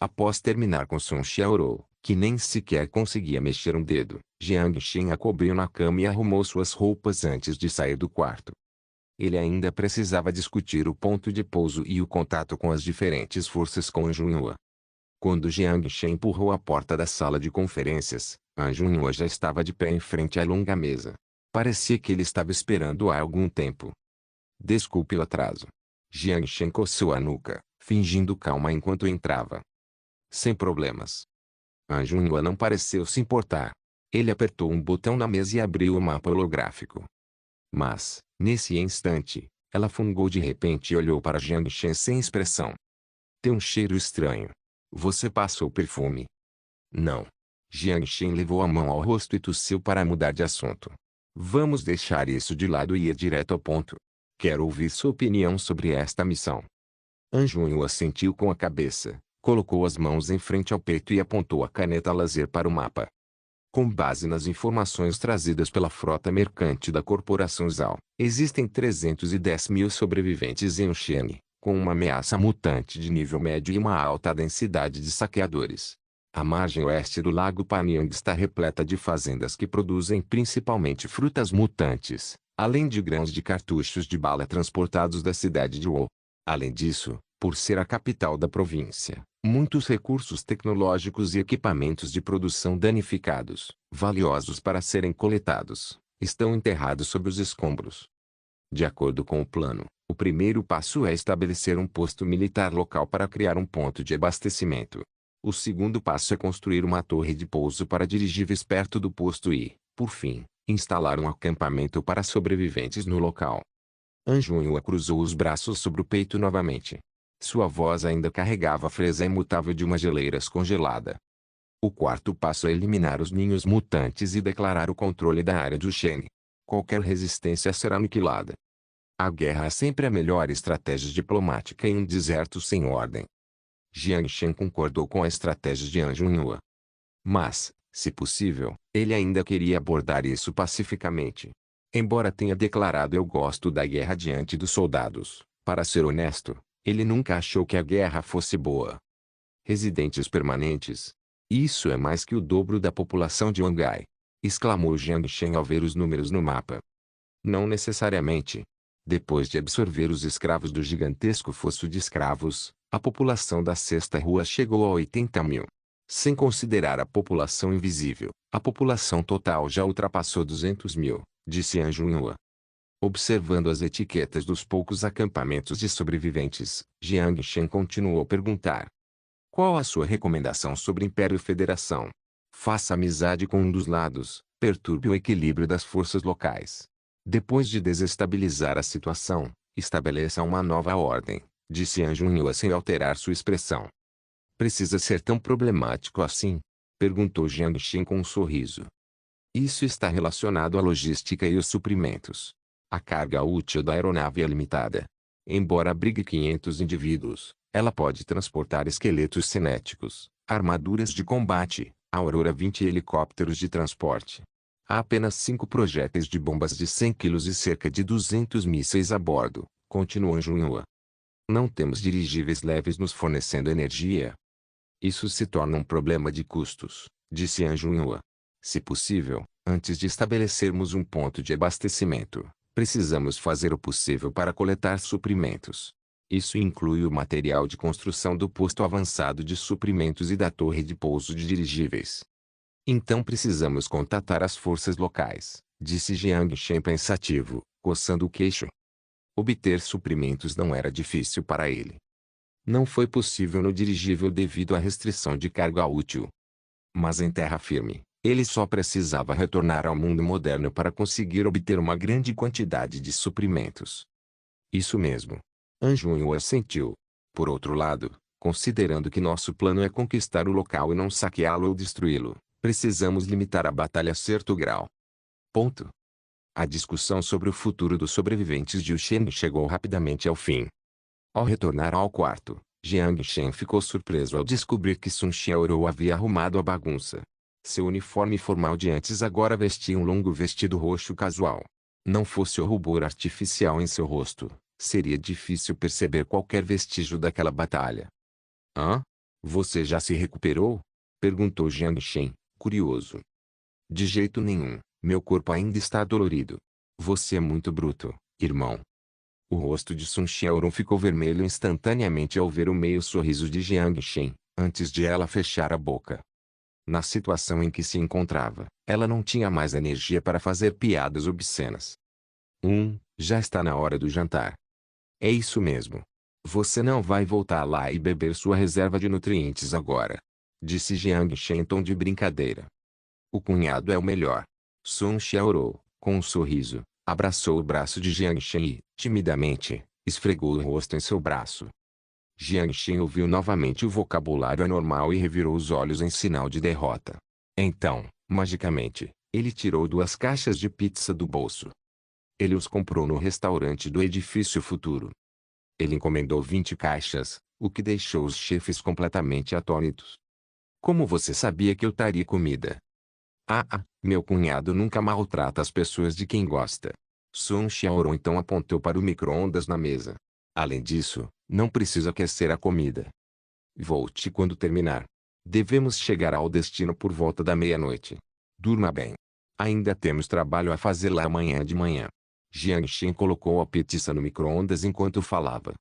Após terminar com Sun Xiaorou, que nem sequer conseguia mexer um dedo, Jiang Shen a cobriu na cama e arrumou suas roupas antes de sair do quarto. Ele ainda precisava discutir o ponto de pouso e o contato com as diferentes forças com Anjunhua. Quando Jiang Shen empurrou a porta da sala de conferências, Anjunhua já estava de pé em frente à longa mesa. Parecia que ele estava esperando há algum tempo. Desculpe o atraso. Jiang Shen coçou a nuca, fingindo calma enquanto entrava. Sem problemas. Anjunhua não pareceu se importar. Ele apertou um botão na mesa e abriu o mapa holográfico. Mas, nesse instante, ela fungou de repente e olhou para Jiang Shen sem expressão. Tem um cheiro estranho. Você passou perfume? Não. Jiang Shen levou a mão ao rosto e tossiu para mudar de assunto. Vamos deixar isso de lado e ir direto ao ponto. Quero ouvir sua opinião sobre esta missão. Anjunhua assentiu com a cabeça, colocou as mãos em frente ao peito e apontou a caneta laser para o mapa. Com base nas informações trazidas pela frota mercante da Corporação ZAL, existem 310.000 sobreviventes em Uxene, com uma ameaça mutante de nível médio e uma alta densidade de saqueadores. A margem oeste do Lago Panyang está repleta de fazendas que produzem principalmente frutas mutantes, além de grãos de cartuchos de bala transportados da cidade de Wo. Além disso, por ser a capital da província, muitos recursos tecnológicos e equipamentos de produção danificados, valiosos para serem coletados, estão enterrados sob os escombros. De acordo com o plano, o primeiro passo é estabelecer um posto militar local para criar um ponto de abastecimento. O segundo passo é construir uma torre de pouso para dirigíveis perto do posto e, por fim, instalar um acampamento para sobreviventes no local. Anjunhua cruzou os braços sobre o peito novamente. Sua voz ainda carregava a fresa imutável de uma geleira congelada. O quarto passo é eliminar os ninhos mutantes e declarar o controle da área de Uxene. Qualquer resistência será aniquilada. A guerra é sempre a melhor estratégia diplomática em um deserto sem ordem. Jiang Shen concordou com a estratégia de Anjunhua. Mas, se possível, ele ainda queria abordar isso pacificamente. Embora tenha declarado "eu gosto da guerra" diante dos soldados, para ser honesto, ele nunca achou que a guerra fosse boa. Residentes permanentes. Isso é mais que o dobro da população de Wangai, exclamou Jiang Shen ao ver os números no mapa. Não necessariamente. Depois de absorver os escravos do gigantesco fosso de escravos, a população da Sexta Rua chegou a 80.000. Sem considerar a população invisível, a população total já ultrapassou 200.000, disse Anjunhua. Observando as etiquetas dos poucos acampamentos de sobreviventes, Jiang Shen continuou a perguntar. Qual a sua recomendação sobre Império e Federação? Faça amizade com um dos lados, perturbe o equilíbrio das forças locais. Depois de desestabilizar a situação, estabeleça uma nova ordem, disse Anjunhua sem alterar sua expressão. Precisa ser tão problemático assim? Perguntou Jiang Shen com um sorriso. Isso está relacionado à logística e os suprimentos. A carga útil da aeronave é limitada. Embora abrigue 500 indivíduos, ela pode transportar esqueletos cinéticos, armaduras de combate, Aurora 20 helicópteros de transporte. Há apenas 5 projéteis de bombas de 100 kg e cerca de 200 mísseis a bordo, continuou Anjunhua. Não temos dirigíveis leves nos fornecendo energia. Isso se torna um problema de custos, disse Anjunhua. Se possível, antes de estabelecermos um ponto de abastecimento, Precisamos fazer o possível para coletar suprimentos. Isso inclui o material de construção do posto avançado de suprimentos e da torre de pouso de dirigíveis. Então precisamos contatar as forças locais, disse Jiang Shen pensativo, coçando o queixo. Obter suprimentos não era difícil para ele. Não foi possível no dirigível devido à restrição de carga útil. Mas em terra firme, ele só precisava retornar ao mundo moderno para conseguir obter uma grande quantidade de suprimentos. Isso mesmo. Anjunho assentiu. Por outro lado, considerando que nosso plano é conquistar o local e não saqueá-lo ou destruí-lo, precisamos limitar a batalha a certo grau. Ponto. A discussão sobre o futuro dos sobreviventes de Ushen chegou rapidamente ao fim. Ao retornar ao quarto, Jiang Shen ficou surpreso ao descobrir que Sun Xiaorou havia arrumado a bagunça. Seu uniforme formal de antes agora vestia um longo vestido roxo casual. Não fosse o rubor artificial em seu rosto, seria difícil perceber qualquer vestígio daquela batalha. Hã? Você já se recuperou? Perguntou Jiang Shen, curioso. De jeito nenhum, meu corpo ainda está dolorido. Você é muito bruto, irmão. O rosto de Sun Xiaorong ficou vermelho instantaneamente ao ver o meio sorriso de Jiang Shen, antes de ela fechar a boca. Na situação em que se encontrava, ela não tinha mais energia para fazer piadas obscenas. Já está na hora do jantar. É isso mesmo. Você não vai voltar lá e beber sua reserva de nutrientes agora, disse Jiang Shen em tom de brincadeira. O cunhado é o melhor. Sun Xiaorou, com um sorriso, abraçou o braço de Jiang Shen e, timidamente, esfregou o rosto em seu braço. Jiang Shen ouviu novamente o vocabulário anormal e revirou os olhos em sinal de derrota. Então, magicamente, ele tirou 2 caixas de pizza do bolso. Ele os comprou no restaurante do edifício futuro. Ele encomendou 20 caixas, o que deixou os chefes completamente atônitos. Como você sabia que eu traria comida? Meu cunhado nunca maltrata as pessoas de quem gosta. Sun Xiaorong então apontou para o micro-ondas na mesa. Além disso, não preciso aquecer a comida. Volte quando terminar. Devemos chegar ao destino por volta da meia-noite. Durma bem. Ainda temos trabalho a fazer lá amanhã de manhã. Jiang Shen colocou a pizza no micro-ondas enquanto falava.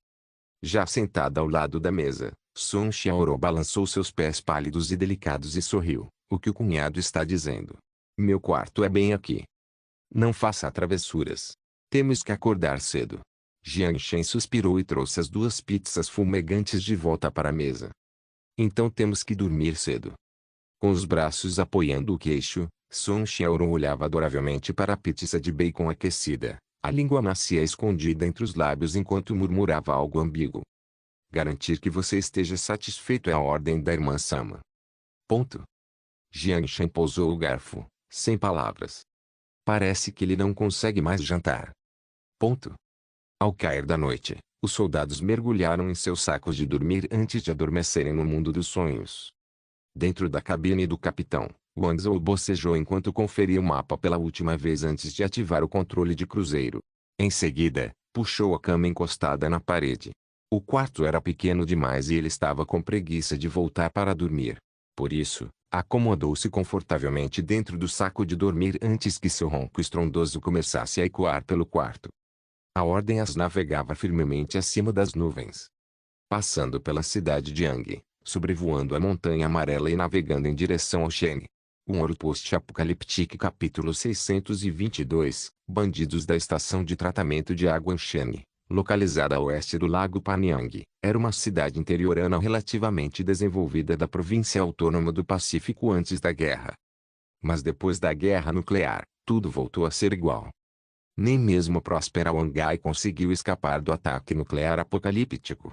Já sentada ao lado da mesa, Sun Xiaorong balançou seus pés pálidos e delicados e sorriu. O que o cunhado está dizendo? Meu quarto é bem aqui. Não faça travessuras. Temos que acordar cedo. Jiang Shen suspirou e trouxe as 2 pizzas fumegantes de volta para a mesa. Então temos que dormir cedo. Com os braços apoiando o queixo, Sun Xiaorong olhava adoravelmente para a pizza de bacon aquecida, a língua macia escondida entre os lábios enquanto murmurava algo ambíguo. Garantir que você esteja satisfeito é a ordem da irmã Sama. Ponto. Jiang Shen pousou o garfo, sem palavras. Parece que ele não consegue mais jantar. Ponto. Ao cair da noite, os soldados mergulharam em seus sacos de dormir antes de adormecerem no mundo dos sonhos. Dentro da cabine do capitão, Wang Zhou bocejou enquanto conferia o mapa pela última vez antes de ativar o controle de cruzeiro. Em seguida, puxou a cama encostada na parede. O quarto era pequeno demais e ele estava com preguiça de voltar para dormir. Por isso, acomodou-se confortavelmente dentro do saco de dormir antes que seu ronco estrondoso começasse a ecoar pelo quarto. A ordem as navegava firmemente acima das nuvens. Passando pela cidade de Yang, sobrevoando a montanha amarela e navegando em direção ao Shen. Um ouro post-apocalíptico capítulo 622, bandidos da estação de tratamento de água Shen, localizada a oeste do lago Panyang, era uma cidade interiorana relativamente desenvolvida da província autônoma do Pacífico antes da guerra. Mas depois da guerra nuclear, tudo voltou a ser igual. Nem mesmo a próspera Wangai conseguiu escapar do ataque nuclear apocalíptico.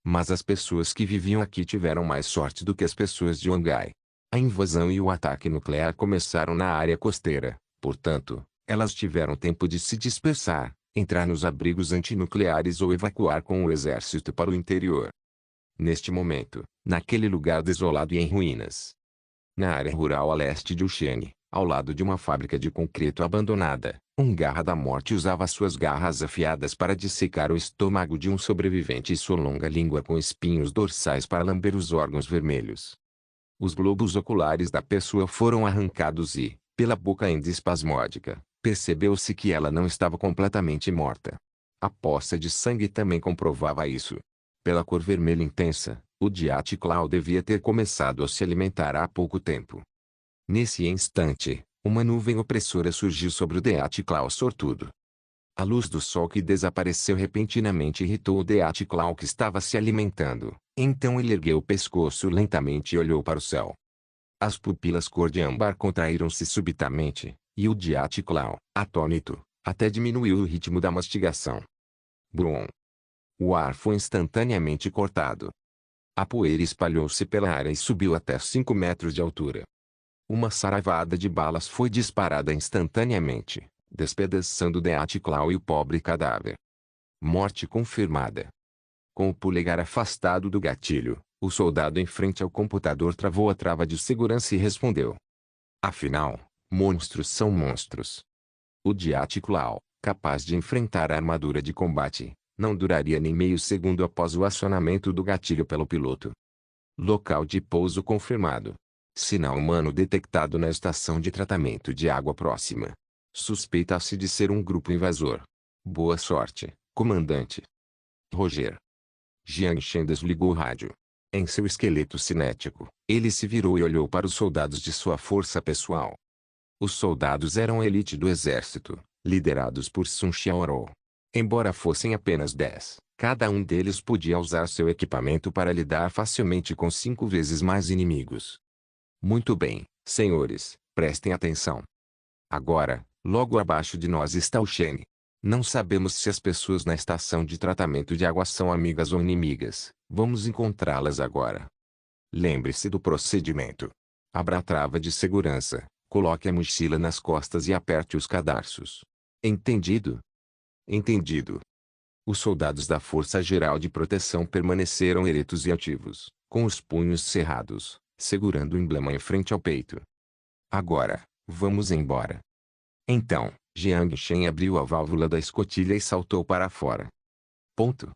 Mas as pessoas que viviam aqui tiveram mais sorte do que as pessoas de Wangai. A invasão e o ataque nuclear começaram na área costeira, portanto, elas tiveram tempo de se dispersar, entrar nos abrigos antinucleares ou evacuar com o exército para o interior. Neste momento, naquele lugar desolado e em ruínas, na área rural a leste de Ushene, ao lado de uma fábrica de concreto abandonada, um garra da morte usava suas garras afiadas para dissecar o estômago de um sobrevivente e sua longa língua com espinhos dorsais para lamber os órgãos vermelhos. Os globos oculares da pessoa foram arrancados e, pela boca ainda espasmódica, Percebeu-se que ela não estava completamente morta. A poça de sangue também comprovava isso. Pela cor vermelha intensa, o Diaticlau devia ter começado a se alimentar há pouco tempo. Nesse instante, uma nuvem opressora surgiu sobre o Diaticlau sortudo. A luz do sol que desapareceu repentinamente irritou o Diaticlau que estava se alimentando. Então ele ergueu o pescoço lentamente e olhou para o céu. As pupilas cor de âmbar contraíram-se subitamente, e o Diaticlau, atônito, até diminuiu o ritmo da mastigação. Brum! O ar foi instantaneamente cortado. A poeira espalhou-se pela área e subiu até 5 metros de altura. Uma saraivada de balas foi disparada instantaneamente, despedaçando Diaticlau e o pobre cadáver. Morte confirmada. Com o polegar afastado do gatilho, o soldado em frente ao computador travou a trava de segurança e respondeu. Afinal, monstros são monstros. O Diaticlau, capaz de enfrentar a armadura de combate, não duraria nem meio segundo após o acionamento do gatilho pelo piloto. Local de pouso confirmado. Sinal humano detectado na estação de tratamento de água próxima. Suspeita-se de ser um grupo invasor. Boa sorte, comandante. Roger. Jiang Shen desligou o rádio. Em seu esqueleto cinético, ele se virou e olhou para os soldados de sua força pessoal. Os soldados eram a elite do exército, liderados por Sun Xiaorou. Embora fossem apenas 10, cada um deles podia usar seu equipamento para lidar facilmente com 5 vezes mais inimigos. Muito bem, senhores, prestem atenção. Agora, logo abaixo de nós está o Shen. Não sabemos se as pessoas na estação de tratamento de água são amigas ou inimigas. Vamos encontrá-las agora. Lembre-se do procedimento. Abra a trava de segurança, coloque a mochila nas costas e aperte os cadarços. Entendido? Entendido. Os soldados da Força Geral de Proteção permaneceram eretos e ativos, com os punhos cerrados, segurando o emblema em frente ao peito. Agora, vamos embora. Então, Jiang Shen abriu a válvula da escotilha e saltou para fora. Ponto.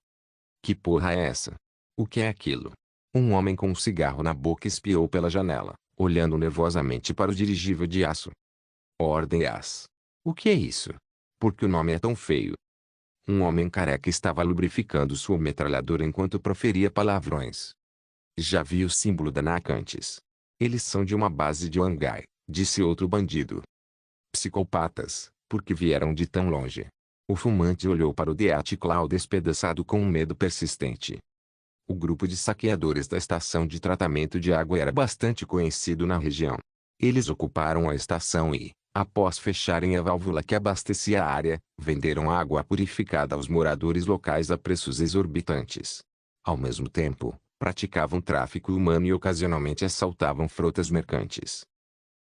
Que porra é essa? O que é aquilo? Um homem com um cigarro na boca espiou pela janela, olhando nervosamente para o dirigível de aço. Ordem AS. O que é isso? Por que o nome é tão feio? Um homem careca estava lubrificando sua metralhadora enquanto proferia palavrões. Já vi o símbolo da NAC antes. Eles são de uma base de Wangai, disse outro bandido. Psicopatas, por que vieram de tão longe? O fumante olhou para o Diaticlau despedaçado com um medo persistente. O grupo de saqueadores da estação de tratamento de água era bastante conhecido na região. Eles ocuparam a estação e, após fecharem a válvula que abastecia a área, venderam água purificada aos moradores locais a preços exorbitantes. Ao mesmo tempo, praticavam tráfico humano e ocasionalmente assaltavam frotas mercantes.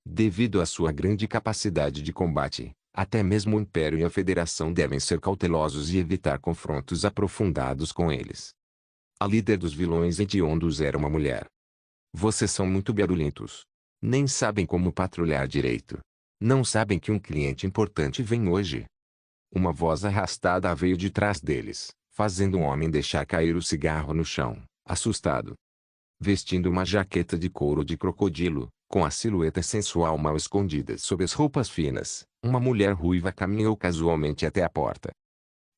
Devido à sua grande capacidade de combate, até mesmo o Império e a Federação devem ser cautelosos e evitar confrontos aprofundados com eles. A líder dos vilões hediondos era uma mulher. Vocês são muito barulhentos. Nem sabem como patrulhar direito. Não sabem que um cliente importante vem hoje. Uma voz arrastada veio de trás deles, fazendo um homem deixar cair o cigarro no chão, assustado. Vestindo uma jaqueta de couro de crocodilo, com a silhueta sensual mal escondida sob as roupas finas, uma mulher ruiva caminhou casualmente até a porta.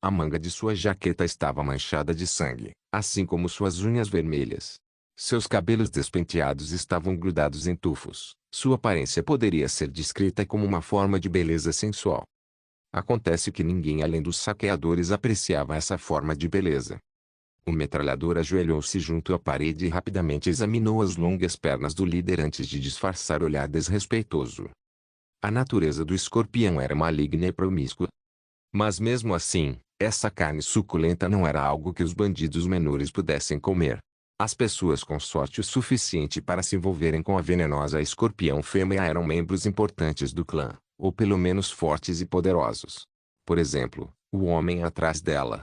A manga de sua jaqueta estava manchada de sangue, assim como suas unhas vermelhas. Seus cabelos despenteados estavam grudados em tufos. Sua aparência poderia ser descrita como uma forma de beleza sensual. Acontece que ninguém além dos saqueadores apreciava essa forma de beleza. O metralhador ajoelhou-se junto à parede e rapidamente examinou as longas pernas do líder antes de disfarçar olhar desrespeitoso. A natureza do escorpião era maligna e promíscua. Mas mesmo assim, essa carne suculenta não era algo que os bandidos menores pudessem comer. As pessoas com sorte o suficiente para se envolverem com a venenosa escorpião fêmea eram membros importantes do clã, ou pelo menos fortes e poderosos. Por exemplo, o homem atrás dela.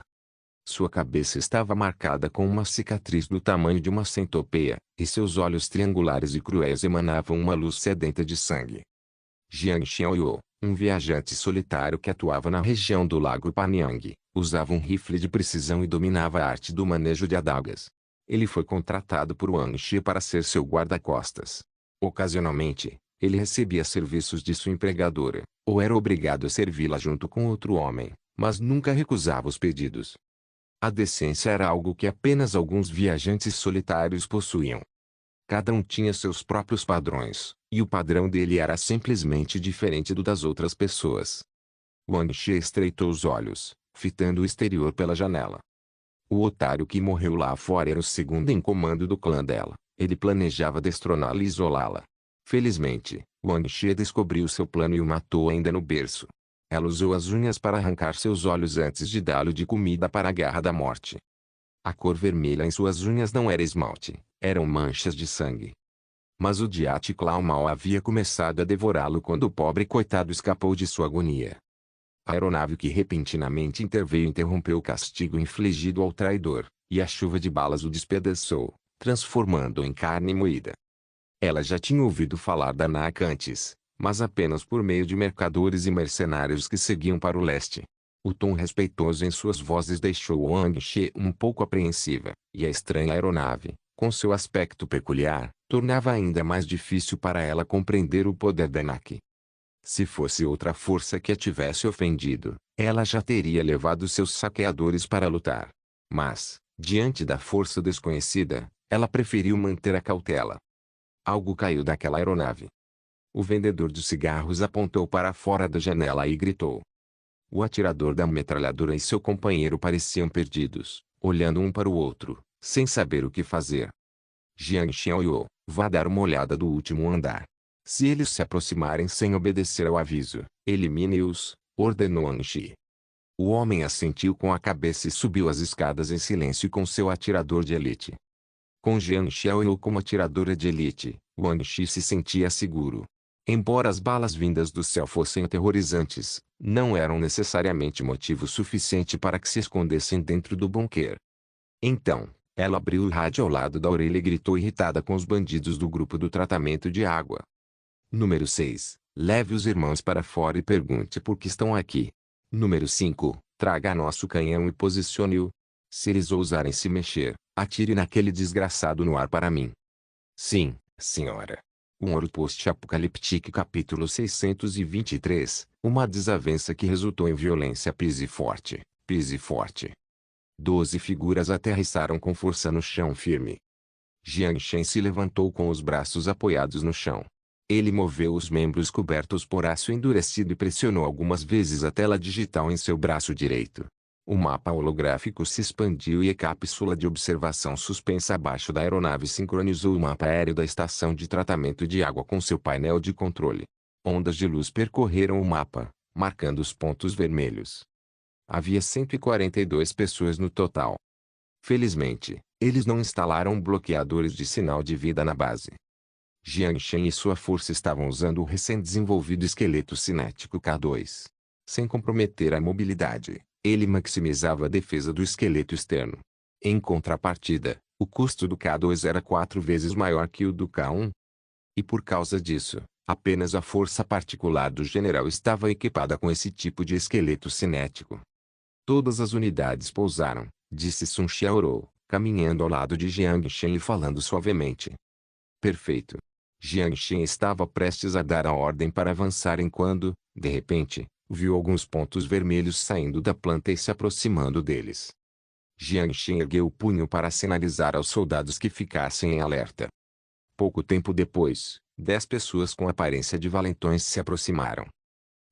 Sua cabeça estava marcada com uma cicatriz do tamanho de uma centopeia, e seus olhos triangulares e cruéis emanavam uma luz sedenta de sangue. Jiang Xiaoyu, um viajante solitário que atuava na região do Lago Panyang, usava um rifle de precisão e dominava a arte do manejo de adagas. Ele foi contratado por Wang Shi para ser seu guarda-costas. Ocasionalmente, Ele recebia serviços de sua empregadora, ou era obrigado a servi-la junto com outro homem, mas nunca recusava os pedidos. A decência era algo que apenas alguns viajantes solitários possuíam. Cada um tinha seus próprios padrões, e o padrão dele era simplesmente diferente do das outras pessoas. Wang Xie estreitou os olhos, fitando o exterior pela janela. O otário que morreu lá fora era o segundo em comando do clã dela. Ele planejava destroná-la e isolá-la. Felizmente, Wang Xie descobriu seu plano e o matou ainda no berço. Ela usou as unhas para arrancar seus olhos antes de dá-lo de comida para a garra da morte. A cor vermelha em suas unhas não era esmalte, eram manchas de sangue. Mas o Diaticlau mal havia começado a devorá-lo quando o pobre coitado escapou de sua agonia. A aeronave que repentinamente interveio interrompeu o castigo infligido ao traidor, e a chuva de balas o despedaçou, transformando-o em carne moída. Ela já tinha ouvido falar da NAC antes, mas apenas por meio de mercadores e mercenários que seguiam para o leste. O tom respeitoso em suas vozes deixou Wang Xie um pouco apreensiva, e a estranha aeronave, com seu aspecto peculiar, tornava ainda mais difícil para ela compreender o poder da NAC. Se fosse outra força que a tivesse ofendido, ela já teria levado seus saqueadores para lutar. Mas, diante da força desconhecida, ela preferiu manter a cautela. Algo caiu daquela aeronave. O vendedor de cigarros apontou para fora da janela e gritou. O atirador da metralhadora e seu companheiro pareciam perdidos, olhando um para o outro, sem saber o que fazer. Jiang Xiaoyou, vá dar uma olhada do último andar. Se eles se aproximarem sem obedecer ao aviso, elimine-os, ordenou Wang Xie. O homem assentiu com a cabeça e subiu as escadas em silêncio com seu atirador de elite. Com Jiang Xiaoyou como atiradora de elite, Wang Xie se sentia seguro. Embora as balas vindas do céu fossem aterrorizantes, não eram necessariamente motivo suficiente para que se escondessem dentro do bunker. Então, ela abriu o rádio ao lado da orelha e gritou irritada com os bandidos do grupo do tratamento de água. Número 6. Leve os irmãos para fora e pergunte por que estão aqui. Número 5. Traga nosso canhão e posicione-o. Se eles ousarem se mexer, atire naquele desgraçado no ar para mim. Sim, senhora. Um Ouro Post-Apocaliptique capítulo 623. Uma desavença que resultou em violência. Pise forte, pise forte. 12 figuras aterrissaram com força no chão firme. Jiang Shen se levantou com os braços apoiados no chão. Ele moveu os membros cobertos por aço endurecido e pressionou algumas vezes a tela digital em seu braço direito. O mapa holográfico se expandiu e a cápsula de observação suspensa abaixo da aeronave sincronizou o mapa aéreo da estação de tratamento de água com seu painel de controle. Ondas de luz percorreram o mapa, marcando os pontos vermelhos. Havia 142 pessoas no total. Felizmente, eles não instalaram bloqueadores de sinal de vida na base. Jiang Shen e sua força estavam usando o recém-desenvolvido esqueleto cinético K2. Sem comprometer a mobilidade, ele maximizava a defesa do esqueleto externo. Em contrapartida, o custo do K2 era 4 vezes maior que o do K1. E por causa disso, apenas a força particular do general estava equipada com esse tipo de esqueleto cinético. Todas as unidades pousaram, disse Sun Xiaorou, caminhando ao lado de Jiang Shen e falando suavemente. Perfeito. Jiang Shen estava prestes a dar a ordem para avançarem quando, de repente, viu alguns pontos vermelhos saindo da planta e se aproximando deles. Jiang Shen ergueu o punho para sinalizar aos soldados que ficassem em alerta. Pouco tempo depois, 10 pessoas com aparência de valentões se aproximaram.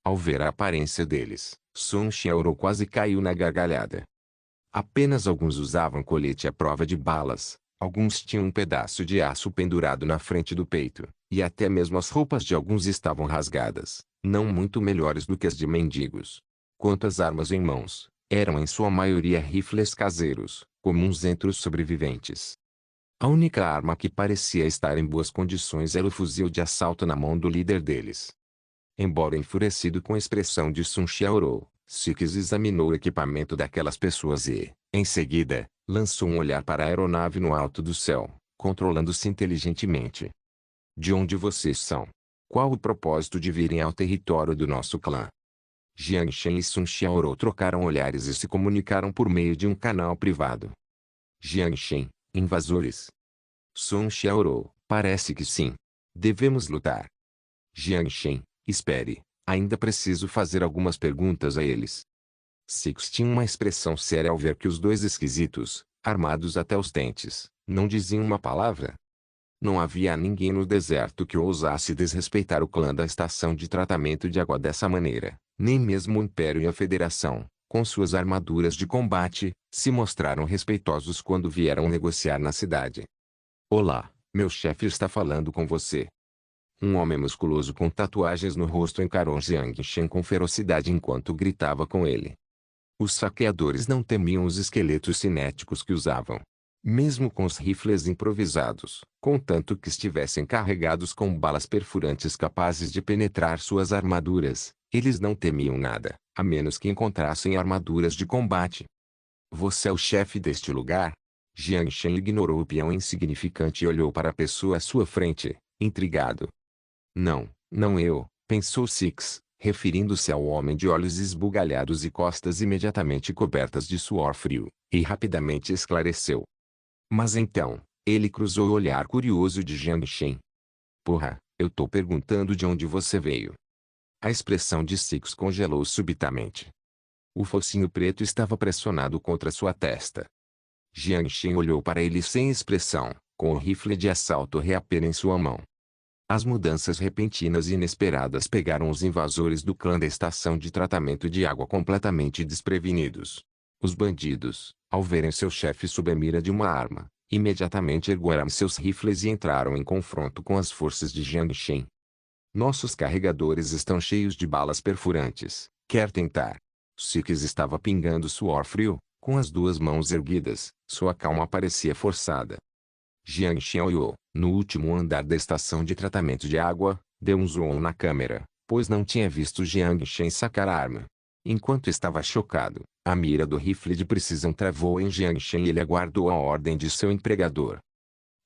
Ao ver a aparência deles, Sun Xiaorou quase caiu na gargalhada. Apenas alguns usavam colete à prova de balas. Alguns tinham um pedaço de aço pendurado na frente do peito, e até mesmo as roupas de alguns estavam rasgadas, não muito melhores do que as de mendigos. Quanto às armas em mãos, eram em sua maioria rifles caseiros, comuns entre os sobreviventes. A única arma que parecia estar em boas condições era o fuzil de assalto na mão do líder deles. Embora enfurecido com a expressão de Sun Xiaorou, Six examinou o equipamento daquelas pessoas e, em seguida, lançou um olhar para a aeronave no alto do céu, controlando-se inteligentemente. De onde vocês são? Qual o propósito de virem ao território do nosso clã? Jiang Shen e Sun Xiaorou trocaram olhares e se comunicaram por meio de um canal privado. Jiang Shen, invasores. Sun Xiaorou, parece que sim. Devemos lutar. Jiang Shen, espere. Ainda preciso fazer algumas perguntas a eles. Six tinha uma expressão séria ao ver que os dois esquisitos, armados até os dentes, não diziam uma palavra. Não havia ninguém no deserto que ousasse desrespeitar o clã da estação de tratamento de água dessa maneira. Nem mesmo o Império e a Federação, com suas armaduras de combate, se mostraram respeitosos quando vieram negociar na cidade. Olá, meu chefe está falando com você. Um homem musculoso com tatuagens no rosto encarou Jiang Shen com ferocidade enquanto gritava com ele. Os saqueadores não temiam os esqueletos cinéticos que usavam. Mesmo com os rifles improvisados, contanto que estivessem carregados com balas perfurantes capazes de penetrar suas armaduras, eles não temiam nada, a menos que encontrassem armaduras de combate. Você é o chefe deste lugar? Jiang Shen ignorou o peão insignificante e olhou para a pessoa à sua frente, intrigado. Não, não eu, pensou Six, referindo-se ao homem de olhos esbugalhados e costas imediatamente cobertas de suor frio, e rapidamente esclareceu. Mas então, ele cruzou o olhar curioso de Jiang Shen. Porra, eu tô perguntando de onde você veio. A expressão de Six congelou subitamente. O focinho preto estava pressionado contra sua testa. Jiang Shen olhou para ele sem expressão, com o rifle de assalto reaper em sua mão. As mudanças repentinas e inesperadas pegaram os invasores do clã da estação de tratamento de água completamente desprevenidos. Os bandidos, ao verem seu chefe sob a mira de uma arma, imediatamente ergueram seus rifles e entraram em confronto com as forças de Jiang Shen. Nossos carregadores estão cheios de balas perfurantes. Quer tentar? Six estava pingando suor frio, com as duas mãos erguidas, sua calma parecia forçada. Jiang Shen olhou, no último andar da estação de tratamento de água, deu um zoom na câmera, pois não tinha visto Jiang Shen sacar a arma. Enquanto estava chocado, a mira do rifle de precisão travou em Jiang Shen e ele aguardou a ordem de seu empregador.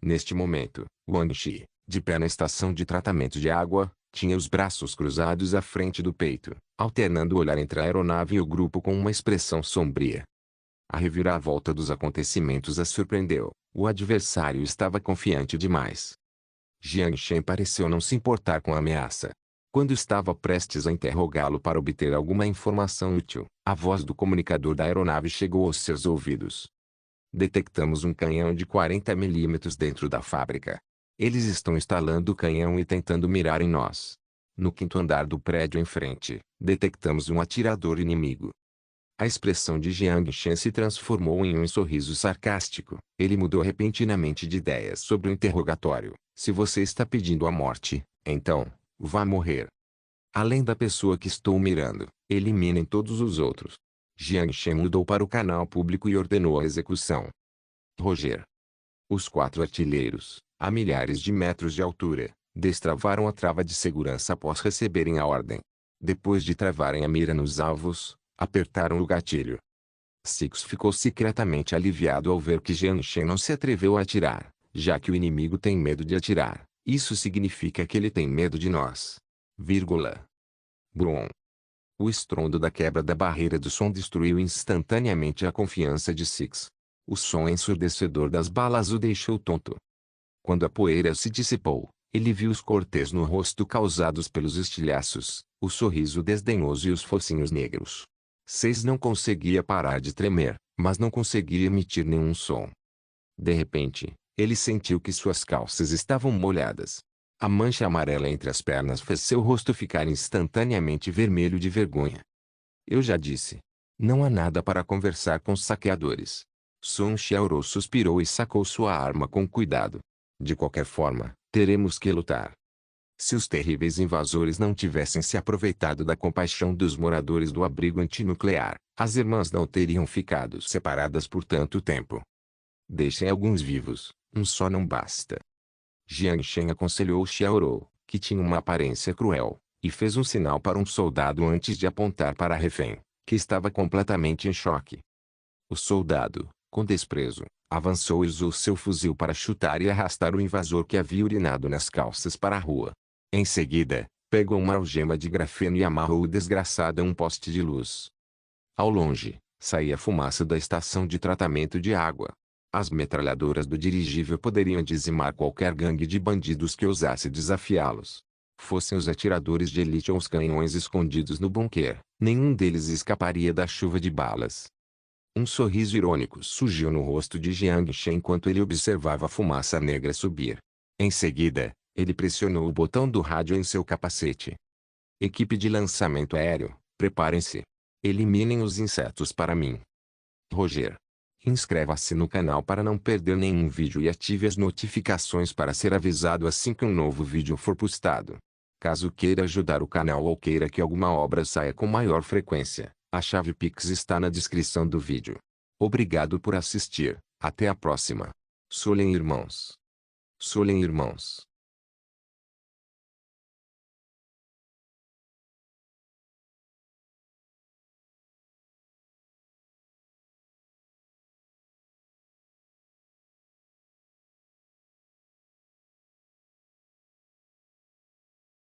Neste momento, Wang Shi, de pé na estação de tratamento de água, tinha os braços cruzados à frente do peito, alternando o olhar entre a aeronave e o grupo com uma expressão sombria. A reviravolta dos acontecimentos a surpreendeu. O adversário estava confiante demais. Jiang Shen pareceu não se importar com a ameaça. Quando estava prestes a interrogá-lo para obter alguma informação útil, a voz do comunicador da aeronave chegou aos seus ouvidos. Detectamos um canhão de 40 mm dentro da fábrica. Eles estão instalando o canhão e tentando mirar em nós. No quinto andar do prédio em frente, detectamos um atirador inimigo. A expressão de Jiang Shen se transformou em um sorriso sarcástico. Ele mudou repentinamente de ideias sobre o interrogatório. Se você está pedindo a morte, então, vá morrer. Além da pessoa que estou mirando, eliminem todos os outros. Jiang Shen mudou para o canal público e ordenou a execução. Roger. Os 4 artilheiros, a milhares de metros de altura, destravaram a trava de segurança após receberem a ordem. Depois de travarem a mira nos alvos, apertaram o gatilho. Six ficou secretamente aliviado ao ver que Jiang Shen não se atreveu a atirar, já que o inimigo tem medo de atirar. Isso significa que ele tem medo de nós. Brum. O estrondo da quebra da barreira do som destruiu instantaneamente a confiança de Six. O som ensurdecedor das balas o deixou tonto. Quando a poeira se dissipou, ele viu os cortes no rosto causados pelos estilhaços, o sorriso desdenhoso e os focinhos negros. Seis não conseguia parar de tremer, mas não conseguia emitir nenhum som. De repente, ele sentiu que suas calças estavam molhadas. A mancha amarela entre as pernas fez seu rosto ficar instantaneamente vermelho de vergonha. Eu já disse. Não há nada para conversar com os saqueadores. Sun Xiaorou suspirou e sacou sua arma com cuidado. De qualquer forma, teremos que lutar. Se os terríveis invasores não tivessem se aproveitado da compaixão dos moradores do abrigo antinuclear, as irmãs não teriam ficado separadas por tanto tempo. Deixem alguns vivos, um só não basta. Jiang Shen aconselhou Xiaorou, que tinha uma aparência cruel, e fez um sinal para um soldado antes de apontar para a refém, que estava completamente em choque. O soldado, com desprezo, avançou e usou seu fuzil para chutar e arrastar o invasor que havia urinado nas calças para a rua. Em seguida, pegou uma algema de grafeno e amarrou o desgraçado a um poste de luz. Ao longe, saía fumaça da estação de tratamento de água. As metralhadoras do dirigível poderiam dizimar qualquer gangue de bandidos que ousasse desafiá-los. Fossem os atiradores de elite ou os canhões escondidos no bunker, nenhum deles escaparia da chuva de balas. Um sorriso irônico surgiu no rosto de Jiang Shen enquanto ele observava a fumaça negra subir. Em seguida, ele pressionou o botão do rádio em seu capacete. Equipe de lançamento aéreo, preparem-se. Eliminem os insetos para mim. Roger. Inscreva-se no canal para não perder nenhum vídeo e ative as notificações para ser avisado assim que um novo vídeo for postado. Caso queira ajudar o canal ou queira que alguma obra saia com maior frequência, a chave Pix está na descrição do vídeo. Obrigado por assistir, até a próxima. Solem irmãos. Solem irmãos.